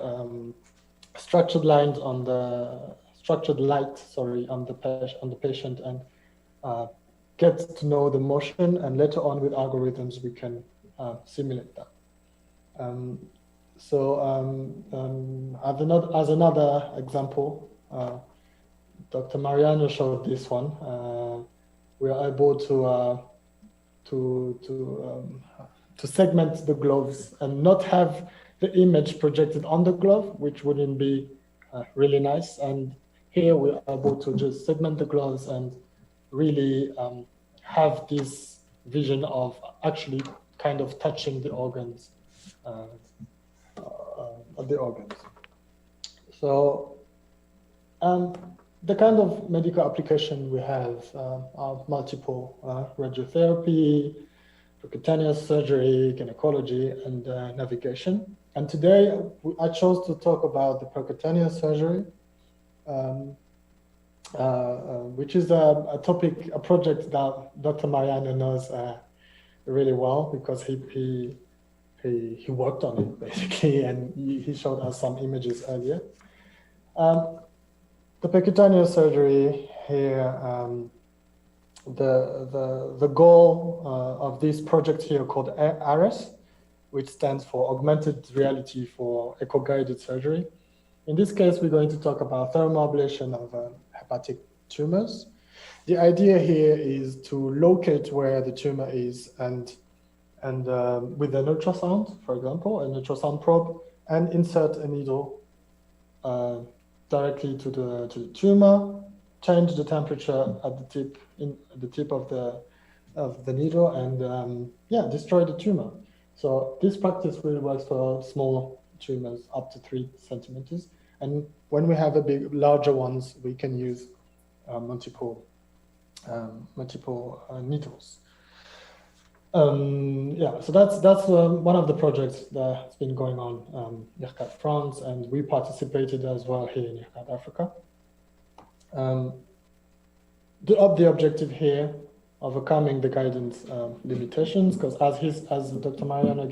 structured light on the patient and get to know the motion, and later on with algorithms we can simulate that. As another example, Dr. Mariano showed this one. We are able to segment the gloves and not have the image projected on the glove, which wouldn't be really nice. And here we are able to just segment the gloves and really have this vision of actually kind of touching the organs. So the kind of medical application we have are multiple: radiotherapy, percutaneous surgery, gynecology, and navigation. And today I chose to talk about the percutaneous surgery, which is a project that Dr. Mariano knows really well, because he worked on it basically, and he showed us some images earlier. The percutaneous surgery here, the goal of this project here called ARES, which stands for Augmented Reality for Echo-Guided Surgery. In this case, we're going to talk about thermoablation of hepatic tumors. The idea here is to locate where the tumor is and with an ultrasound, for example, an ultrasound probe, and insert a needle directly to the tumor, change the temperature at the tip of the needle, and destroy the tumor. So this practice really works for small tumors up to 3 centimeters. And when we have larger ones, we can use multiple needles. So that's one of the projects that's been going on in Ircad France, and we participated as well here in Ircad Africa. The objective here, overcoming the guidance limitations, because as Dr. Mariano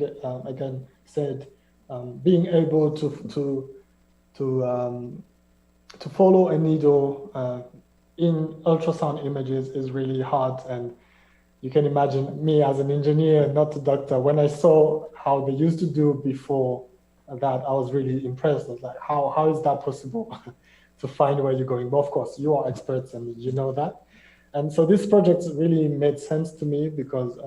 again said, being able to follow a needle in ultrasound images is really hard. And you can imagine me as an engineer, not a doctor, when I saw how they used to do before that, I was really impressed. I was like, how is that possible to find where you're going? But of course, you are experts and you know that. And so this project really made sense to me because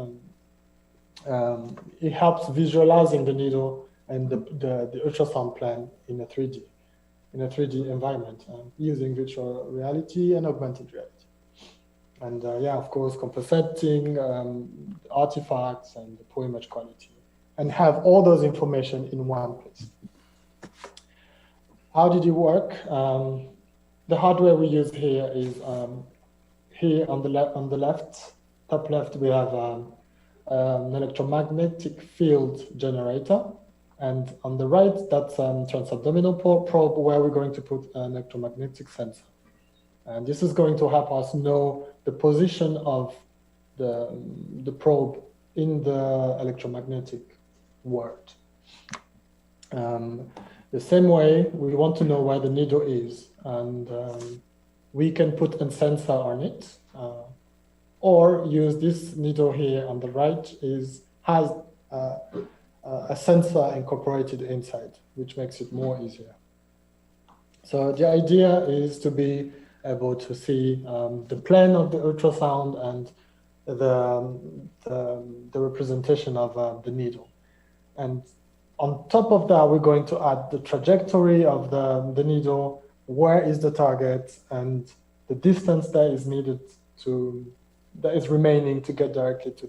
it helps visualizing the needle and the ultrasound plan in a 3D environment using virtual reality and augmented reality. And yeah, of course, compensating artifacts and the poor image quality, and have all those information in one place. How did it work? The hardware we use here is here on the left, top left, we have an electromagnetic field generator. And on the right, that's transabdominal probe where we're going to put an electromagnetic sensor. And this is going to help us know the position of the probe in the electromagnetic world. The same way, we want to know where the needle is, and we can put a sensor on it, or use this needle here on the right has a sensor incorporated inside, which makes it more easier. So the idea is to be able to see the plane of the ultrasound and the representation of the needle. And on top of that, we're going to add the trajectory of the needle, where is the target, and the distance that is needed that is remaining to get directly to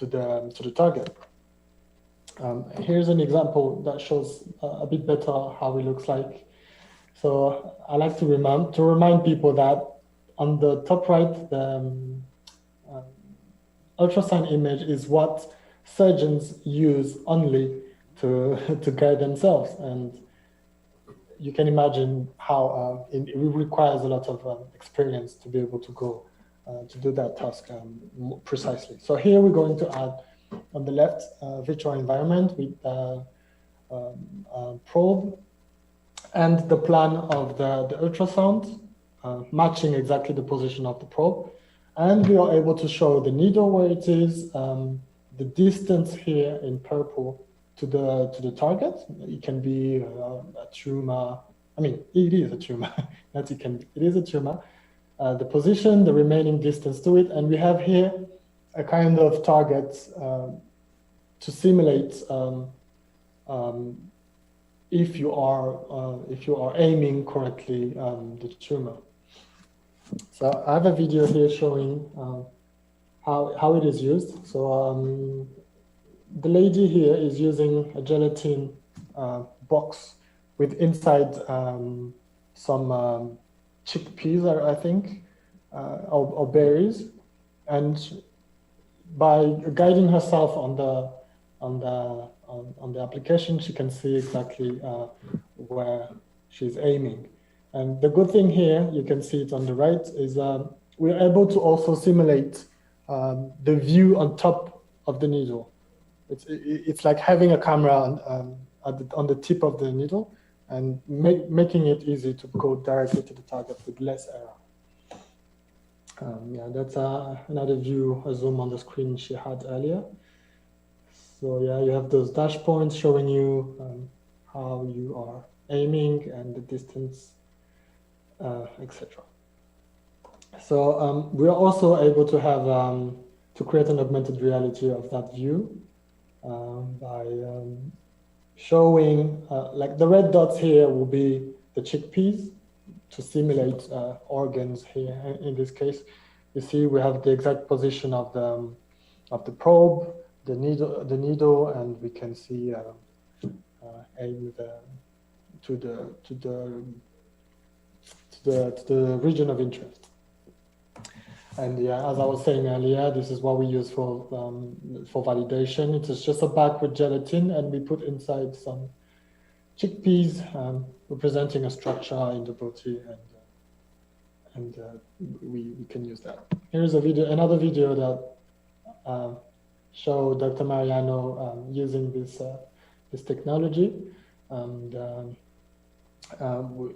the target. Here's an example that shows a bit better how it looks like. So I like to remind people that on the top right, the ultrasound image is what surgeons use only to guide themselves. And you can imagine how it requires a lot of experience to be able to go to do that task precisely. So here we're going to add on the left virtual environment with probe and the plan of the ultrasound, matching exactly the position of the probe. And we are able to show the needle where it is, the distance here in purple to the target. It can be a tumor. I mean, it is a tumor. Not it can be. It is a tumor. The position, the remaining distance to it, and we have here a kind of target to simulate if you are aiming correctly the tumor. So I have a video here showing how it is used. So the lady here is using a gelatin box with inside some chickpeas, I think, or berries, and by guiding herself on the application, she can see exactly where she's aiming. And the good thing here, you can see it on the right, is we're able to also simulate the view on top of the needle. It's like having a camera on the tip of the needle and making it easy to go directly to the target with less error. Yeah, that's another view, a zoom on the screen she had earlier. So yeah, you have those dash points showing you how you are aiming and the distance, etc. So we are also able to have to create an augmented reality of that view by showing like the red dots here will be the chickpeas to simulate organs here. In this case, you see we have the exact position of the probe, the needle, and we can see aim to the region of interest. And yeah, as I was saying earlier, this is what we use for validation. It is just a bag with gelatin, and we put inside some chickpeas, representing a structure in the body, and we can use that. Here's another video that show Dr. Mariano using this technology. And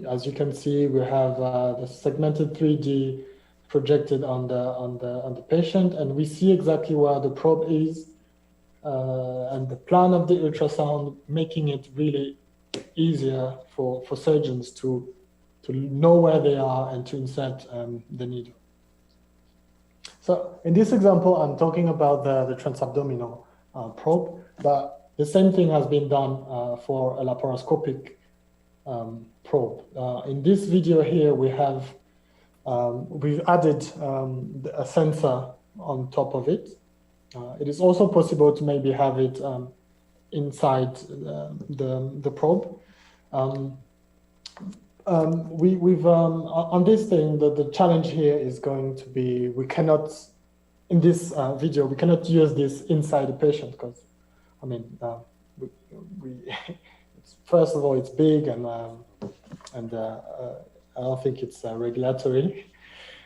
as you can see, we have the segmented 3D projected on the patient, and we see exactly where the probe is and the plan of the ultrasound, making it really easier for surgeons to know where they are and to insert the needle. So in this example, I'm talking about the transabdominal probe, but the same thing has been done for a laparoscopic probe. In this video here, we've added a sensor on top of it. It is also possible to maybe have it inside the probe. On this thing, the challenge here is going to be, we cannot, in this video, we cannot use this inside the patient because, I mean, first of all, it's big and I don't think it's regulatory.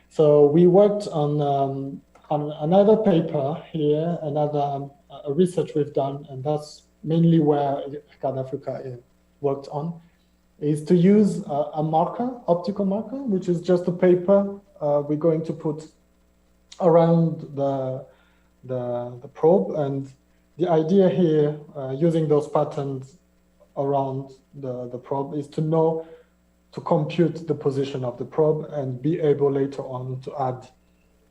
So we worked on another paper here, another research we've done, and that's mainly where Ircad Africa worked on, is to use a marker, optical marker, which is just a paper we're going to put around the probe. And the idea here, using those patterns around the probe, is to know, to compute the position of the probe and be able later on to add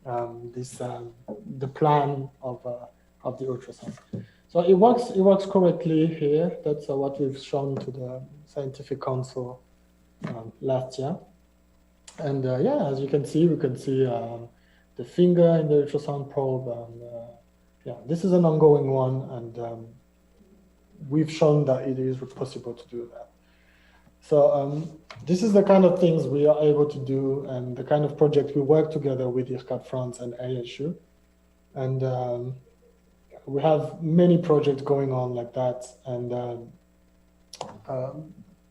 the plan of the ultrasound. So it works correctly here. That's what we've shown to the Scientific Council last year. And yeah, as you can see, we can see the finger in the ultrasound probe. And yeah, this is an ongoing one, and we've shown that it is possible to do that. So this is the kind of things we are able to do, and the kind of project we work together with Ircad France and ASU. And we have many projects going on like that. And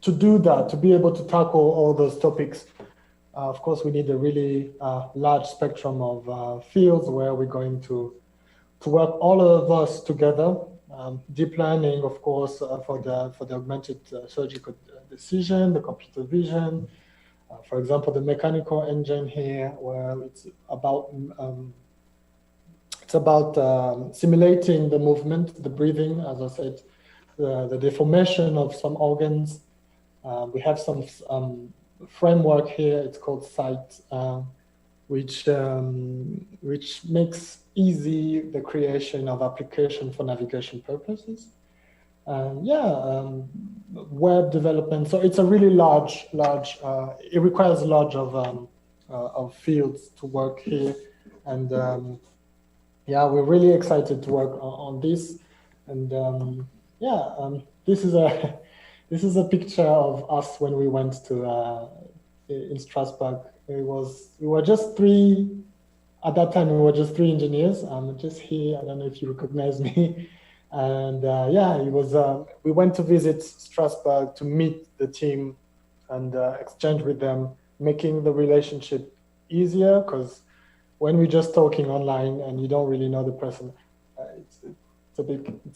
to do that, to be able to tackle all those topics, of course, we need a really large spectrum of fields where we're going to work all of us together. Deep learning, of course, for the augmented surgical decision, the computer vision. For example, the mechanical engine here, where it's about simulating the movement, the breathing, as I said, the deformation of some organs. We have some framework here. It's called SIGHT, which makes easy the creation of application for navigation purposes. Web development. So it's a really large. It requires a lot of fields to work here, and yeah, we're really excited to work on this. And this is a picture of us when we went to in Strasbourg. We were just three. At that time, we were just three engineers. I'm just here. I don't know if you recognize me. And yeah, it was. We went to visit Strasbourg to meet the team and exchange with them, making the relationship easier. Because when we're just talking online and you don't really know the person, it's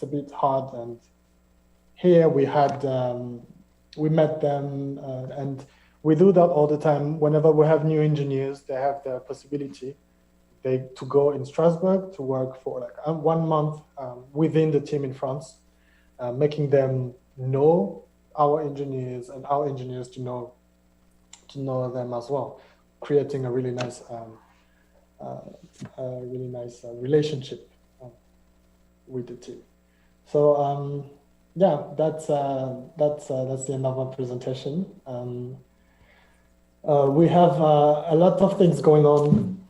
a bit hard. And here we had we met them, and we do that all the time. Whenever we have new engineers, they have the possibility to go in Strasbourg to work for like 1 month within the team in France, making them know our engineers and our engineers to know them as well, creating a really nice relationship with the team. So yeah, that's the end of our presentation. We have a lot of things going on.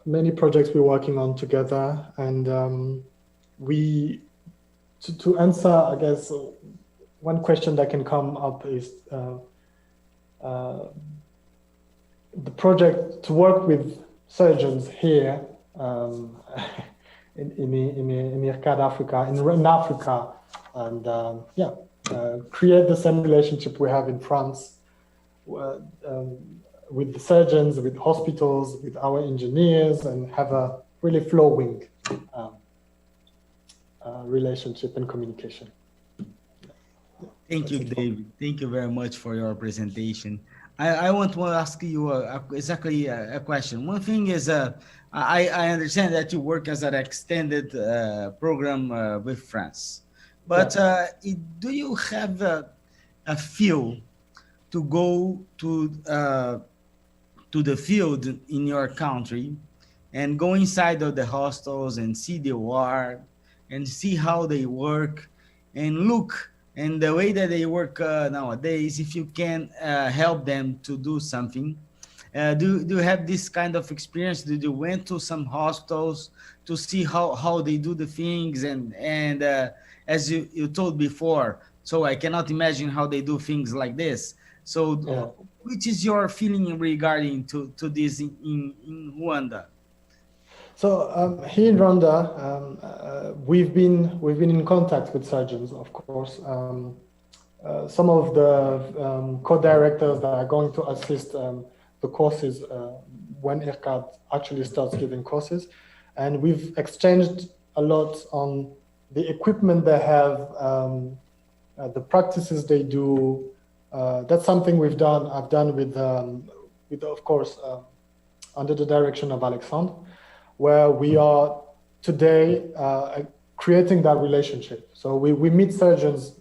Many projects we're working on together, and to answer, I guess, one question that can come up is the project to work with surgeons here in Ircad Africa, in Africa, and create the same relationship we have in France. With the surgeons, with hospitals, with our engineers, and have a really flowing relationship and communication. Thank you, David. Thank you very much for your presentation. I want to ask you exactly a question. One thing is, I understand that you work as an extended program with France, but do you have a feel to go to to the field in your country and go inside of the hostels and see the ward and see how they work and look and the way that they work nowadays, if you can help them to do something. Do you have this kind of experience? Did you went to some hostels to see how they do the things? And as you told before, so I cannot imagine how they do things like this. So Yeah. which is your feeling regarding to this in Rwanda? So here in Rwanda, we've been in contact with surgeons, of course. Some of the co-directors that are going to assist the courses when Ircad actually starts giving courses, and we've exchanged a lot on the equipment they have, the practices they do. That's something we've done. I've done with of course, under the direction of Alexandre, where we are today creating that relationship. So we meet surgeons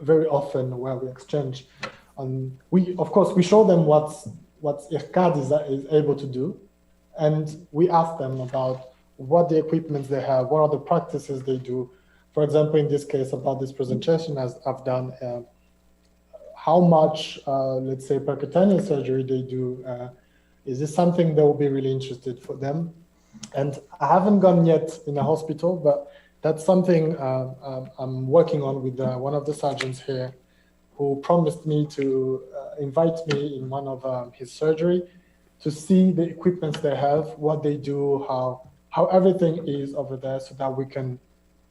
very often, where we exchange. Of course, we show them what Ircad is able to do, and we ask them about what the equipment they have, what are the practices they do. For example, in this case, about this presentation, as I've done, how much, let's say, percutaneous surgery they do. Is this something that will be really interested for them? And I haven't gone yet in a hospital, but that's something I'm working on with one of the surgeons here, who promised me to invite me in one of his surgery to see the equipment they have, what they do, how everything is over there, so that we can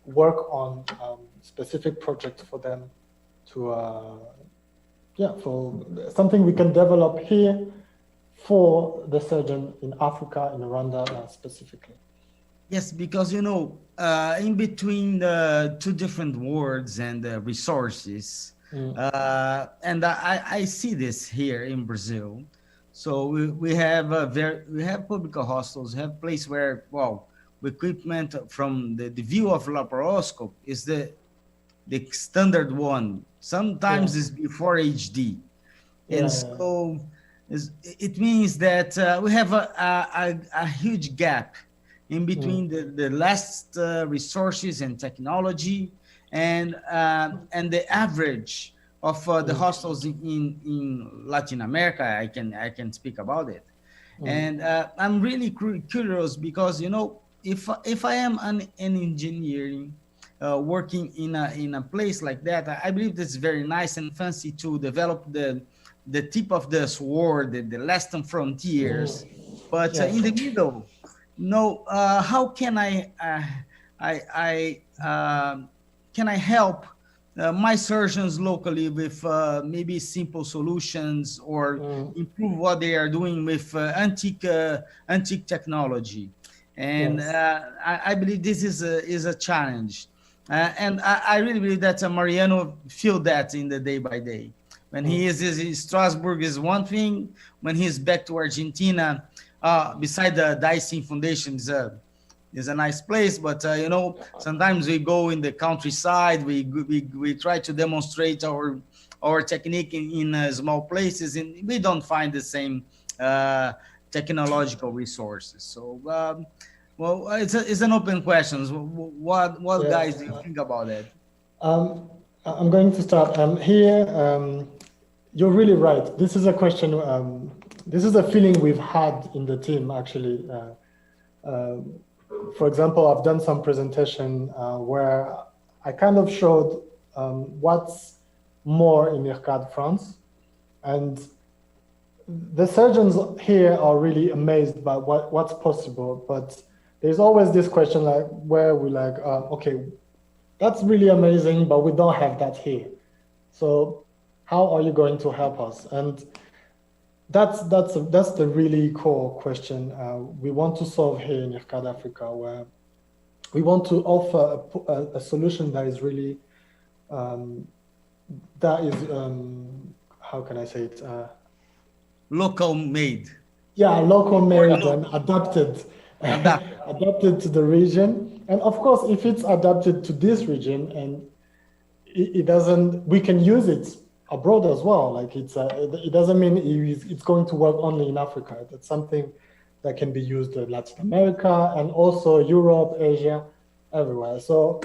work on specific projects for them to, for something we can develop here for the surgeon in Africa, in Rwanda specifically. Yes, because in between the two different words and resources, and I see this here in Brazil. So we have public hospitals, have place where equipment from the view of laparoscope is the standard one. Sometimes it's before HD, and so it means that we have a huge gap in between the last resources and technology and the average of the hospitals in Latin America. I can speak about it, and I'm really curious because if I am an engineering working in a place like that, I believe it's very nice and fancy to develop the tip of the sword, the last frontiers, but in the middle. How can I help my surgeons locally with maybe simple solutions or improve what they are doing with antique technology? And I believe this is a challenge, and I really believe that Mariano feel that in the day by day. When he is in Strasbourg is one thing. When he's back to Argentina, beside the Dicing Foundation is a nice place, but sometimes we go in the countryside. We try to demonstrate our technique in small places, and we don't find the same technological resources. So, it's an open question. What guys do you think about that? I'm going to start here. You're really right. This is a question. This is a feeling we've had in the team, actually. For example, I've done some presentation where I kind of showed what's more in Ircad France. And the surgeons here are really amazed by what's possible. But there's always this question where we're like, okay, that's really amazing, but we don't have that here. So how are you going to help us? And that's the really core question we want to solve here in Ircad Africa, where we want to offer a solution that is really, how can I say it? Local made. Yeah, local made and adapted. Adapted to the region. And of course, if it's adapted to this region and it doesn't, we can use it abroad as well. Like it doesn't mean it's going to work only in Africa. That's something that can be used in Latin America and also Europe, Asia, everywhere. So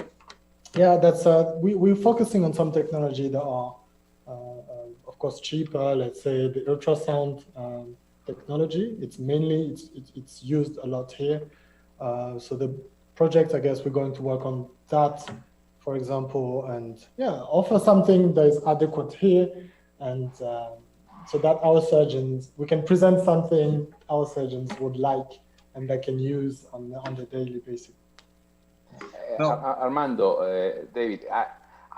yeah, that's we're focusing on some technology that are of course cheaper. Let's say the ultrasound technology. It's mainly it's used a lot here. So the project, I guess, we're going to work on that, for example, and yeah, offer something that is adequate here, and so that our surgeons, we can present something our surgeons would like and they can use on the daily basis. Armando, David,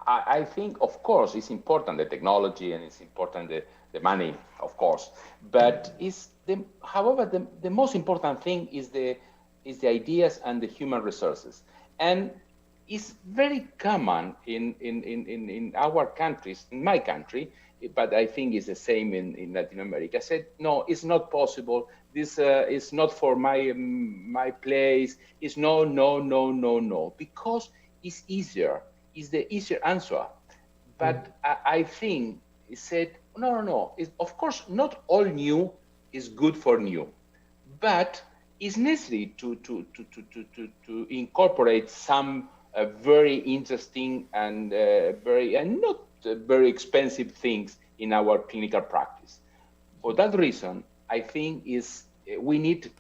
I think, of course, it's important, the technology, and it's important, the money, of course. But however, the most important thing is the ideas and the human resources. And it's very common in our countries, in my country, but I think it's the same in Latin America. I said, no, it's not possible. This is not for my place. It's no, because it's easier. It's the easier answer. But I think it said, no. Of course, not all new is good for new, but it's necessary to incorporate some very interesting and not very expensive things in our clinical practice. For that reason, I think we need,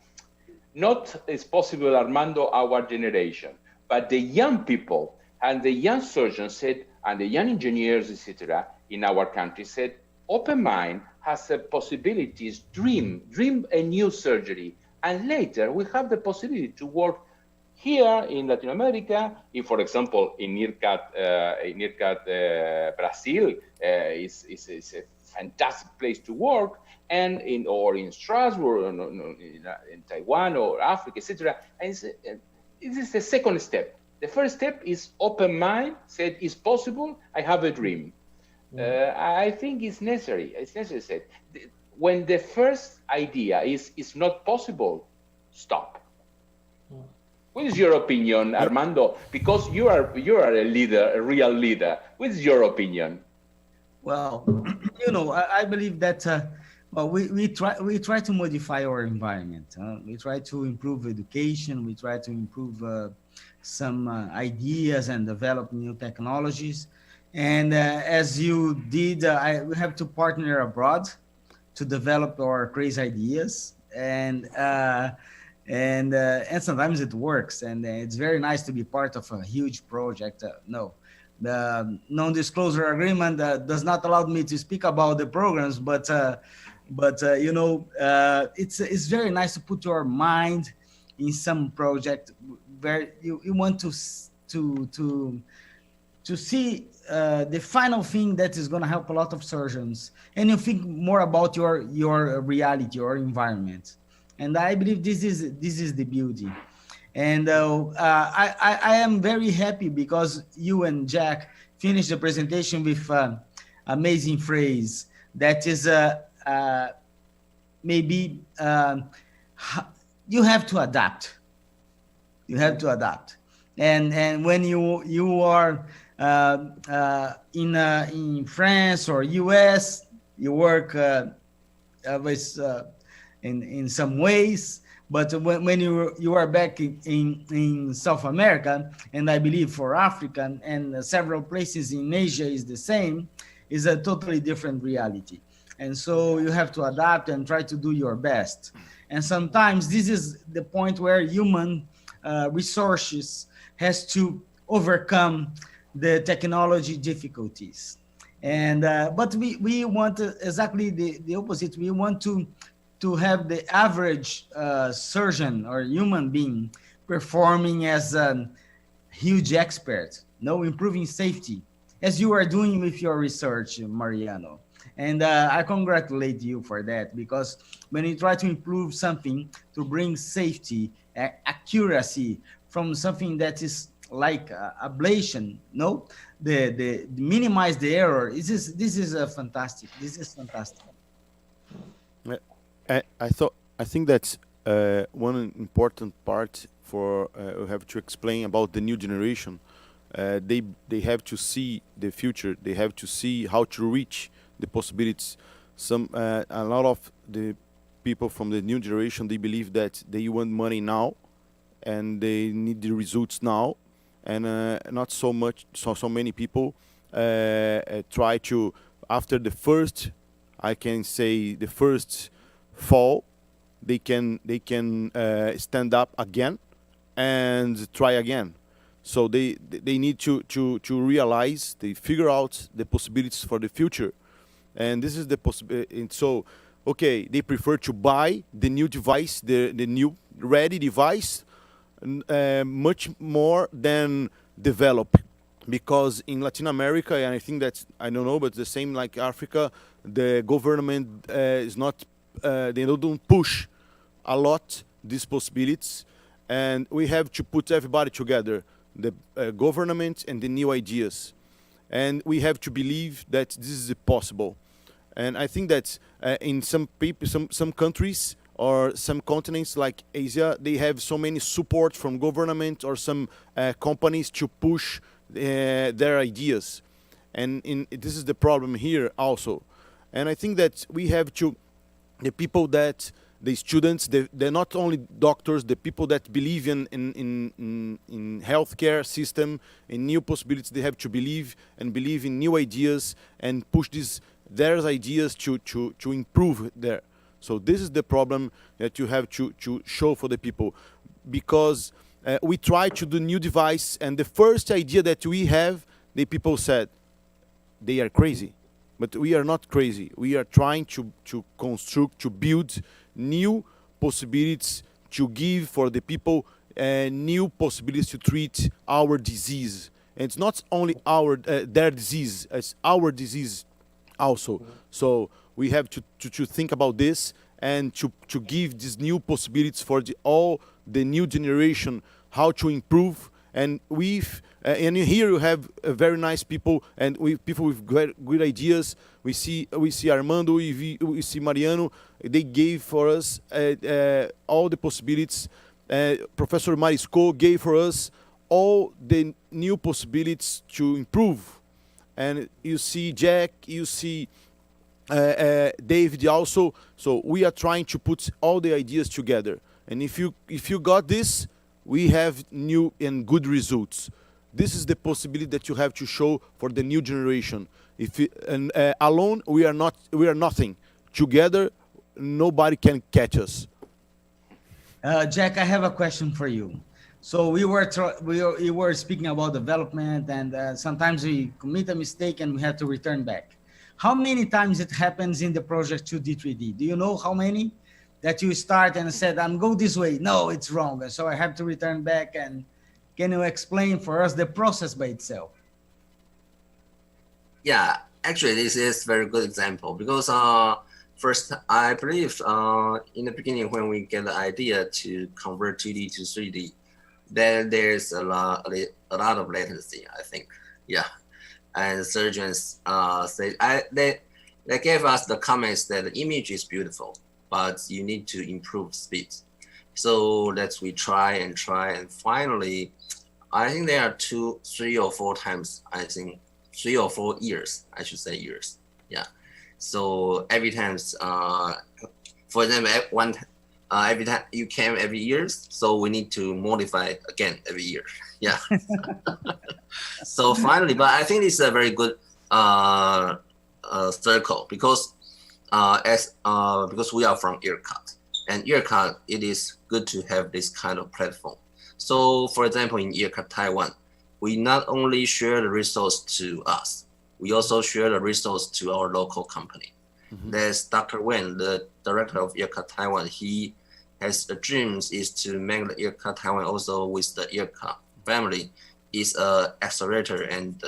not as possible, Armando, our generation, but the young people and the young surgeons said, and the young engineers, etc., in our country said, open mind has the possibilities, dream a new surgery, and later we have the possibility to work here in Latin America, for example, in Ircad, Brazil is a fantastic place to work, and in Strasbourg, in Taiwan or Africa, etc. And this is the second step. The first step is open mind, said it's possible, I have a dream. I think it's necessary. It's necessary. When the first idea is not possible, stop. What is your opinion, Armando? Because you are a leader, a real leader. What is your opinion? Well, I believe that we try to modify our environment. We try to improve education. We try to improve some ideas and develop new technologies. And as you did, we have to partner abroad to develop our crazy ideas. And sometimes it works, and it's very nice to be part of a huge project. The non-disclosure agreement does not allow me to speak about the programs, but it's very nice to put your mind in some project where you want to see the final thing that is going to help a lot of surgeons, and you think more about your reality, your environment. And I believe this is the beauty. And I am very happy because you and Jack finished the presentation with amazing phrase that is maybe you have to adapt. You have to adapt. And when you are in France or US, you work with in some ways, but when you are back in South America, and I believe for Africa and several places in Asia is the same, is a totally different reality. And so you have to adapt and try to do your best. And sometimes this is the point where human resources has to overcome the technology difficulties. And but we want exactly the opposite. We want to have the average surgeon or human being performing as a huge expert, improving safety, as you are doing with your research, Mariano. And I congratulate you for that, because when you try to improve something to bring safety, accuracy from something that is like ablation, the minimize the error. This is fantastic. This is fantastic. I think that's one important part for we have to explain about the new generation. They have to see the future. They have to see how to reach the possibilities. A lot of the people from the new generation, they believe that they want money now, and they need the results now, and not so many people try to, after the first, I can say, the first fall, they can stand up again and try again. So they need to realize, they figure out the possibilities for the future, and this is the possibility. So, okay, they prefer to buy the new device, the new ready device, much more than develop, because in Latin America, and I think that, I don't know, but the same like Africa, the government is not, they don't push a lot these possibilities, and we have to put everybody together, the government and the new ideas, and we have to believe that this is possible. And I think that in some people, some countries or some continents like Asia, they have so many support from government or some companies to push their ideas, and this is the problem here also. And I think that we have to, the people that, the students, they're not only doctors, the people that believe in healthcare system, in new possibilities, they have to believe in new ideas and push their ideas to improve there. So this is the problem that you have to show for the people, because we try to do new device, and the first idea that we have, the people said they are crazy, but we are not crazy. We are trying to construct, to build new possibilities, to give for the people new possibilities to treat our disease. And it's not only their disease, it's our disease also. So we have to think about this, and to give these new possibilities for all the new generation, how to improve. And and here you have very nice people, and people with good ideas. We see Armando, we see Mariano. They gave for us all the possibilities. Professor Marisco gave for us all the new possibilities to improve. And you see Jack, you see David also. So we are trying to put all the ideas together. And if you got this, we have new and good results. This is the possibility that you have to show for the new generation. Alone we are nothing. Together, nobody can catch us. Jack, I have a question for you. So we were speaking about development, and sometimes we commit a mistake and we have to return back. How many times it happens in the project 2D, 3D? Do you know how many? That you start and said, I'm going this way. No, it's wrong. And so I have to return back. And can you explain for us the process by itself? Yeah, actually, this is a very good example, because first, I believe in the beginning, when we get the idea to convert 2D to 3D, then there's a lot of latency, I think. Yeah. And surgeons say, they gave us the comments that the image is beautiful, but you need to improve speed. So we try, and finally, I think there are 3 or 4 times, I think 3 or 4 years, I should say years. Yeah. So every time, for example, every time you came every year, so we need to modify again every year. Yeah. So finally, but I think it's a very good circle, because because we are from Ircad, and Ircad, it is good to have this kind of platform. So for example, in Ircad Taiwan, we not only share the resource to us, we also share the resource to our local company. Mm-hmm. There's Dr. Wen, the director of Ircad Taiwan. He has a dream is to make the Ircad Taiwan also with the Ircad family is a accelerator and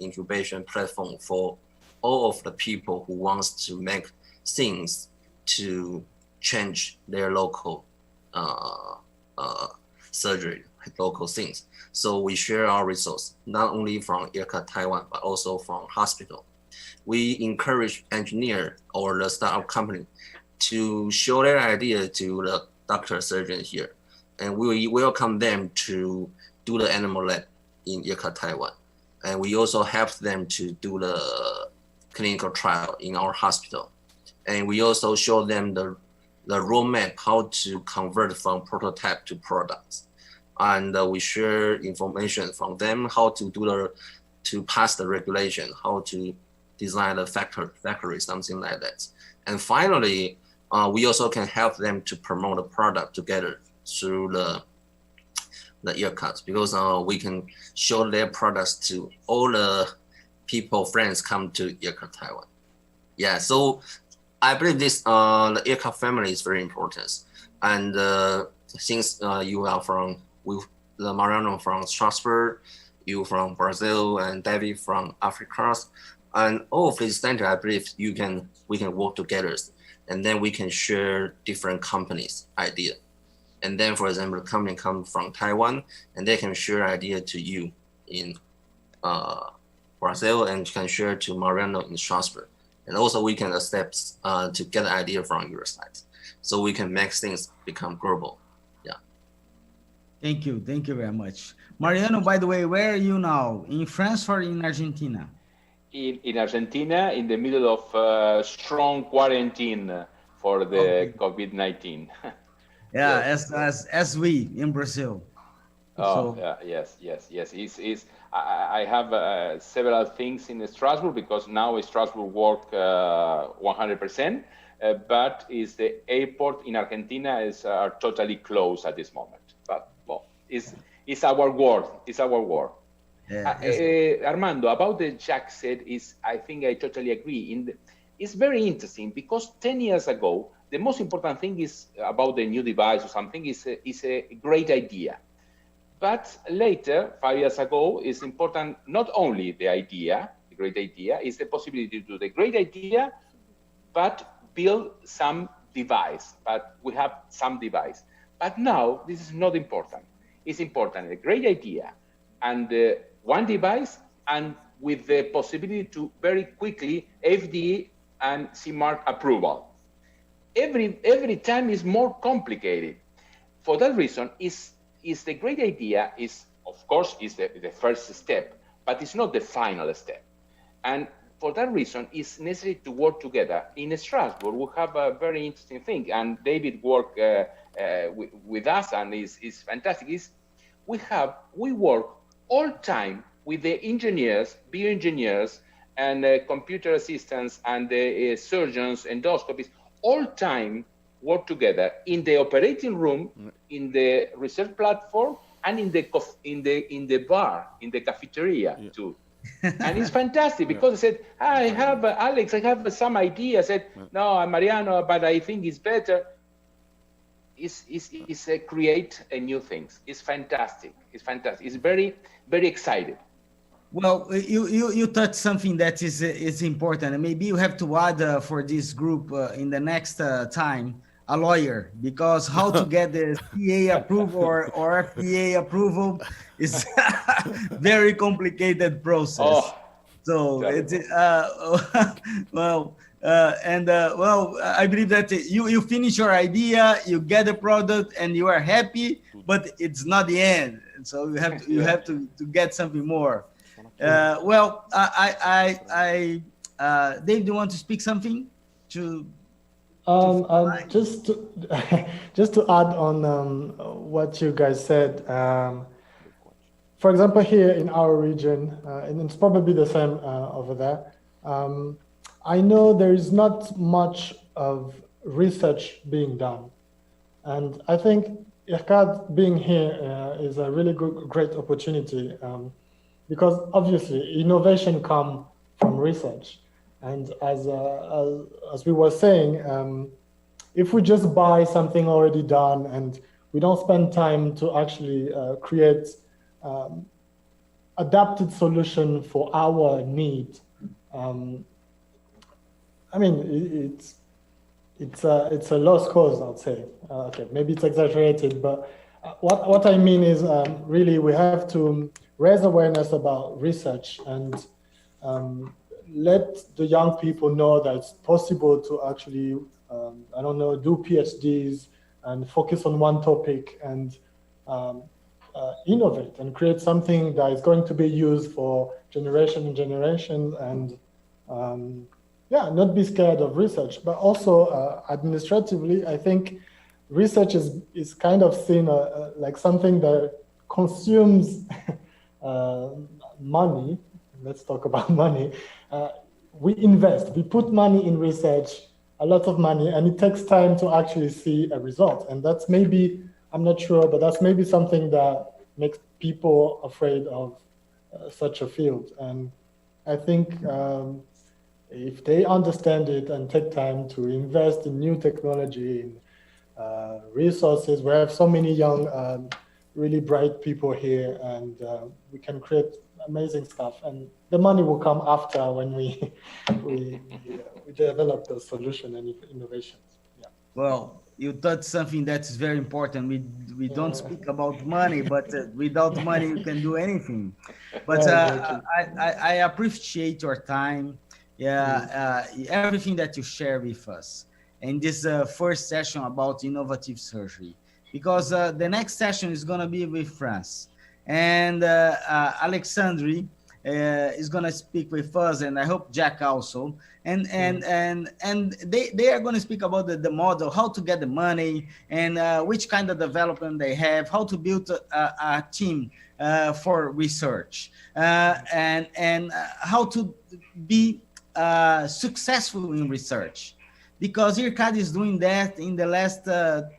incubation platform for all of the people who wants to make things to change their local surgery, local things. So we share our resource, not only from Ircad Taiwan, but also from hospital. We encourage engineer or the startup company to show their idea to the doctor surgeon here. And we welcome them to do the animal lab in Ircad Taiwan. And we also help them to do the clinical trial in our hospital. And we also show them the roadmap, how to convert from prototype to products. And we share information from them, how to do to pass the regulation, how to design the factory, something like that. And finally, we also can help them to promote the product together through the Ircad, because we can show their products to all the people, friends come to Ircad Taiwan. Yeah, so I believe this the Ircad family is very important. And since you are from the Mariano from Strasbourg, you from Brazil, and David from Africa, and all of these centers, I believe we can work together, and then we can share different companies' idea. And then, for example, the company comes from Taiwan, and they can share idea to you in Brazil, and can share to Mariano in Strasbourg. And also we can accept to get an idea from your side, so we can make things become global. Yeah. Thank you very much. Mariano, by the way, where are you now? In France or in Argentina? In Argentina, in the middle of strong quarantine for the COVID-19. Yeah, yes. as we in Brazil. Oh, so. Yes. I have several things in Strasbourg, because now Strasbourg work 100%, but is the airport in Argentina are totally closed at this moment. But well, it's our world. It's our world. Yeah, Armando, about the Jack said I think I totally agree. It's very interesting, because 10 years ago, the most important thing is about the new device or something is a great idea. But later, 5 years ago, it's important not only the idea, the great idea, is the possibility to do the great idea, but build some device. But we have some device. But now, this is not important. It's important, a great idea, and one device, and with the possibility to very quickly FDA and CE mark approval. Every time is more complicated. For that reason, is the great idea is, of course, is the first step, but it's not the final step. And for that reason, it's necessary to work together. In Strasbourg, we have a very interesting thing, and David worked with us, and is fantastic. We work all time with the engineers, bioengineers, and computer assistants, and the surgeons, endoscopists, all time work together in the operating room, in the research platform, and in the bar, in the cafeteria too. And it's fantastic, because I said, I have Alex, I have some idea. I said, no, Mariano, but I think it's better. It's create a new things. It's fantastic. It's fantastic. It's very, very excited. Well, you touched something that is important, and maybe you have to add for this group in the next time a lawyer, because how to get the CA approval or FDA approval is a very complicated process. Oh, so it's I believe that you finish your idea, you get the product, and you are happy, but it's not the end. So you have to get something more. Dave, do you want to speak something? Just to add on what you guys said. For example, here in our region, and it's probably the same over there. I know there is not much of research being done, and I think Ircad being here is a really great opportunity. Because obviously innovation comes from research, and as we were saying, if we just buy something already done and we don't spend time to actually create adapted solution for our need, I mean it's a lost cause, I'd say. Okay, maybe it's exaggerated, but what I mean is really we have to raise awareness about research and let the young people know that it's possible to actually, do PhDs and focus on one topic and innovate and create something that is going to be used for generation and generation, and not be scared of research, but also administratively, I think research is kind of seen like something that consumes money. Let's talk about money. We invest, we put money in research, a lot of money, and it takes time to actually see a result. And that's maybe, I'm not sure, but that's maybe something that makes people afraid of such a field. And I think if they understand it and take time to invest in new technology, in resources, we have so many young, really bright people here, and we can create amazing stuff. And the money will come after when we develop the solution and innovations. Yeah. Well, you touched something that's very important. We don't speak about money, but without money you can do anything. But I appreciate your time. Everything that you share with us in this first session about innovative surgery, because the next session is going to be with France, and Alexandre is going to speak with us, and I hope Jack also, and they are going to speak about the model, how to get the money, and which kind of development they have, how to build a team for research, and how to be successful in research, because Ircad is doing that in the last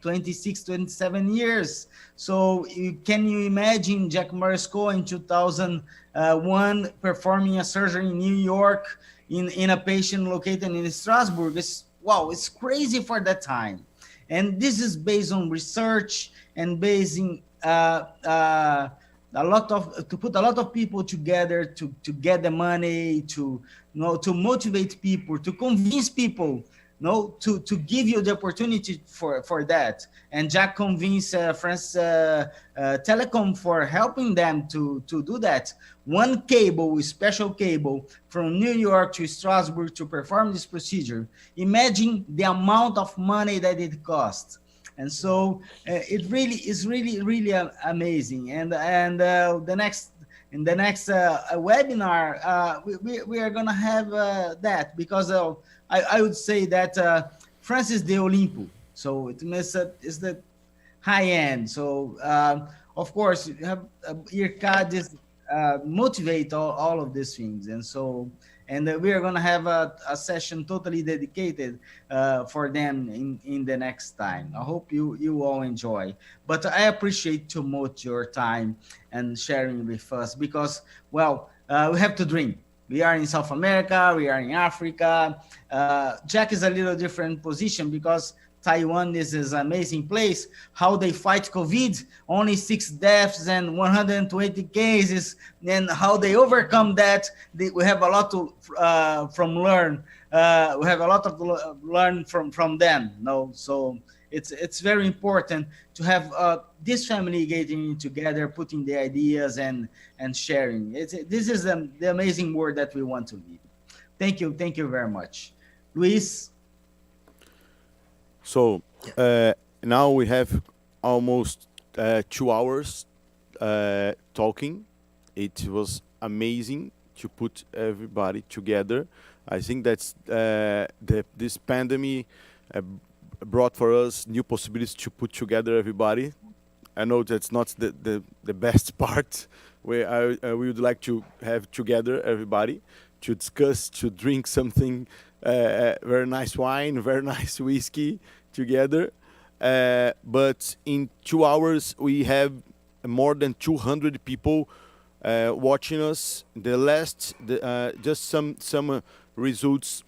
26, 27 years. So can you imagine Jack Marisco in 2001 performing a surgery in New York in a patient located in Strasbourg? It's crazy for that time. And this is based on research and basing to put a lot of people together to get the money, to motivate people, to convince people, to give you the opportunity for that. And Jack convinced France Telecom for helping them to do that. One cable, special cable from New York to Strasbourg to perform this procedure. Imagine the amount of money that it costs. And so it really is really amazing. And the next webinar, we are going to have that, because I would say that France is the Olimpo, so it is the high end. So of course you have Ircad is motivate all of these things, and so. And we are going to have a session totally dedicated for them in the next time. I hope you all enjoy. But I appreciate too much your time and sharing with us, because, we have to dream. We are in South America, we are in Africa. Jack is a little different position, because Taiwan is an amazing place. How they fight COVID, only 6 deaths and 120 cases, and how they overcome that. We have a lot to learn. We have a lot to learn from them. So it's very important to have this family getting together, putting the ideas and sharing. This is the amazing world that we want to live. Thank you very much, Luis. So now we have almost 2 hours talking. It was amazing to put everybody together. I think that's this pandemic brought for us new possibilities to put together everybody. I know that's not the best part, where we would like to have together everybody to discuss, to drink something, very nice wine, very nice whiskey together. But in 2 hours, we have more than 200 people watching us. Just some results,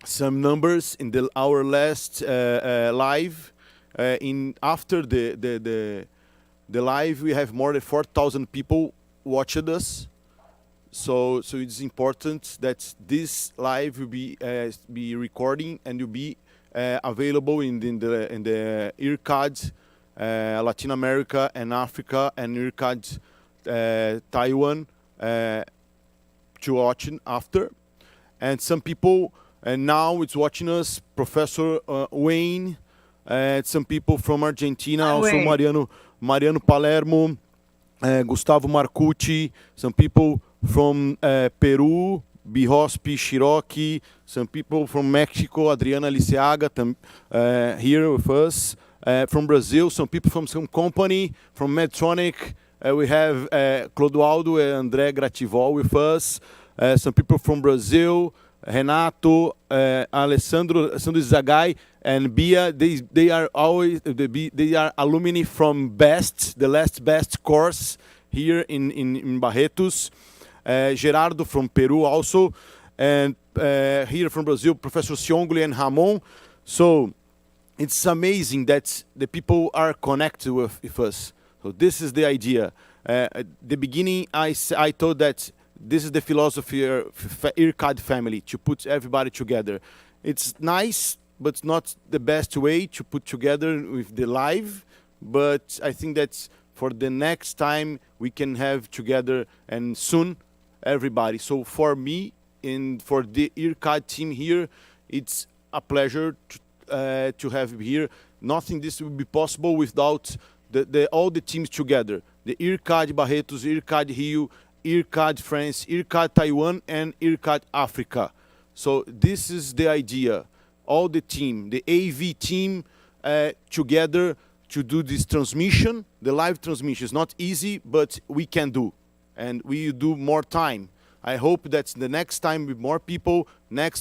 some numbers in our last live. After the live, we have more than 4,000 people watching us. So it's important that this live will be recording and will be available in the Ircad Latin America and Africa, and Ircad Taiwan to watching after. And some people now it's watching us, Professor Wayne, some people from Argentina, also Mariano Palermo, Gustavo Marcucci, some people from Peru, Bihospi, Cherokee, some people from Mexico, Adriana Liceaga, here with us. From Brazil, some people from some company, from Medtronic. We have Clodoaldo and André Grativol with us. Some people from Brazil, Renato, Alessandro Zagai, and Bia. They are alumni from BEST, the last BEST course here in Barretos. Gerardo from Peru also, and here from Brazil, Professor Ciongoli and Ramon. So it's amazing that the people are connected with us. So this is the idea. At the beginning, I thought that this is the philosophy of Ircad family, to put everybody together. It's nice, but it's not the best way to put together with the live. But I think that for the next time, we can have together, and soon, everybody. So for me and for the Ircad team here, it's a pleasure to have here. Nothing this would be possible without all the teams together. The Ircad Barretos, Ircad Rio, Ircad France, Ircad Taiwan, and Ircad Africa. So this is the idea. All the team, the AV team together to do this transmission. The live transmission is not easy, but we can do. And we do more time. I hope that the next time with more people,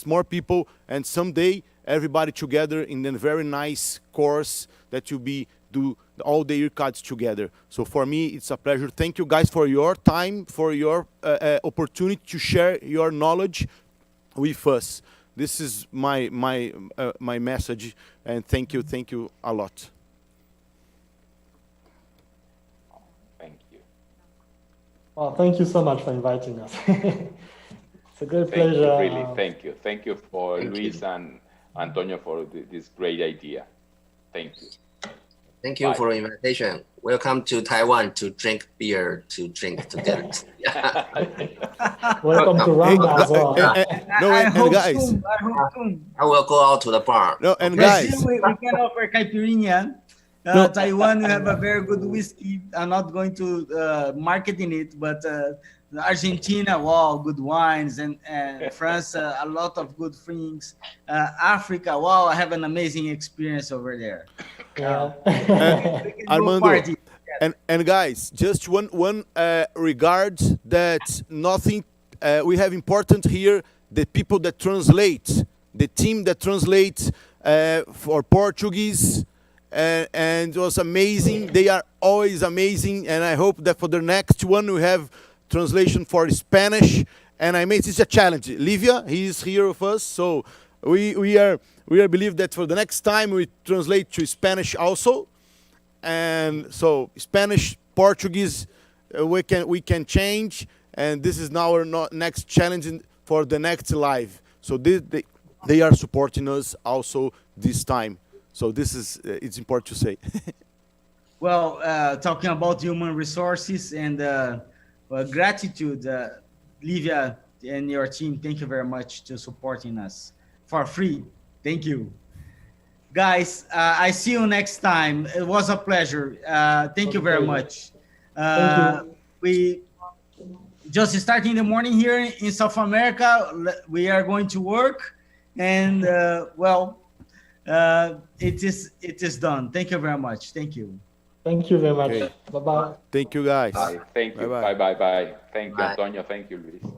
more people, and someday everybody together in a very nice course that will be do all the Ircads together. So for me, it's a pleasure. Thank you guys for your time, for your opportunity to share your knowledge with us. This is my message, and thank you a lot. Thank you. Well, thank you so much for inviting us. It's a great Thank pleasure. you, really. Thank you. Thank you for Luis and Antonio for this great idea. Thank you. Thank you for the invitation. Welcome to Taiwan to drink beer, to drink together. Welcome to Rwanda as well. And guys, I hope soon. I will go out to the bar. no, and Brazil, guys, we can offer caipirinha. Taiwan, we have a very good whiskey. I'm not going to marketing it, but Argentina, wow, good wines, and France, a lot of good things. Africa, wow, I have an amazing experience over there. Yeah. We can go Armando, party. and guys, just one regard that nothing. We have important here the people that translate, the team that translates for Portuguese, and it was amazing. They are always amazing, and I hope that for the next one we have translation for Spanish. And I made this a challenge. Livia, he is here with us, so we are believe that for the next time we translate to Spanish also. And so Spanish, Portuguese, we can change, and this is now our next challenge for the next live. So they are supporting us also this time. So this is it's important to say. Well, talking about human resources and gratitude, Livia and your team, thank you very much to supporting us for free. Thank you. Guys, I see you next time. It was a pleasure. Thank you very much. We just starting in the morning here in South America. We are going to work, and it is done. Thank you very much. Thank you. Thank you very much. Okay. Bye-bye. Thank you, guys. Thank you. Bye-bye. Bye. Thank you, Bye. Antonio. Thank you, Luis.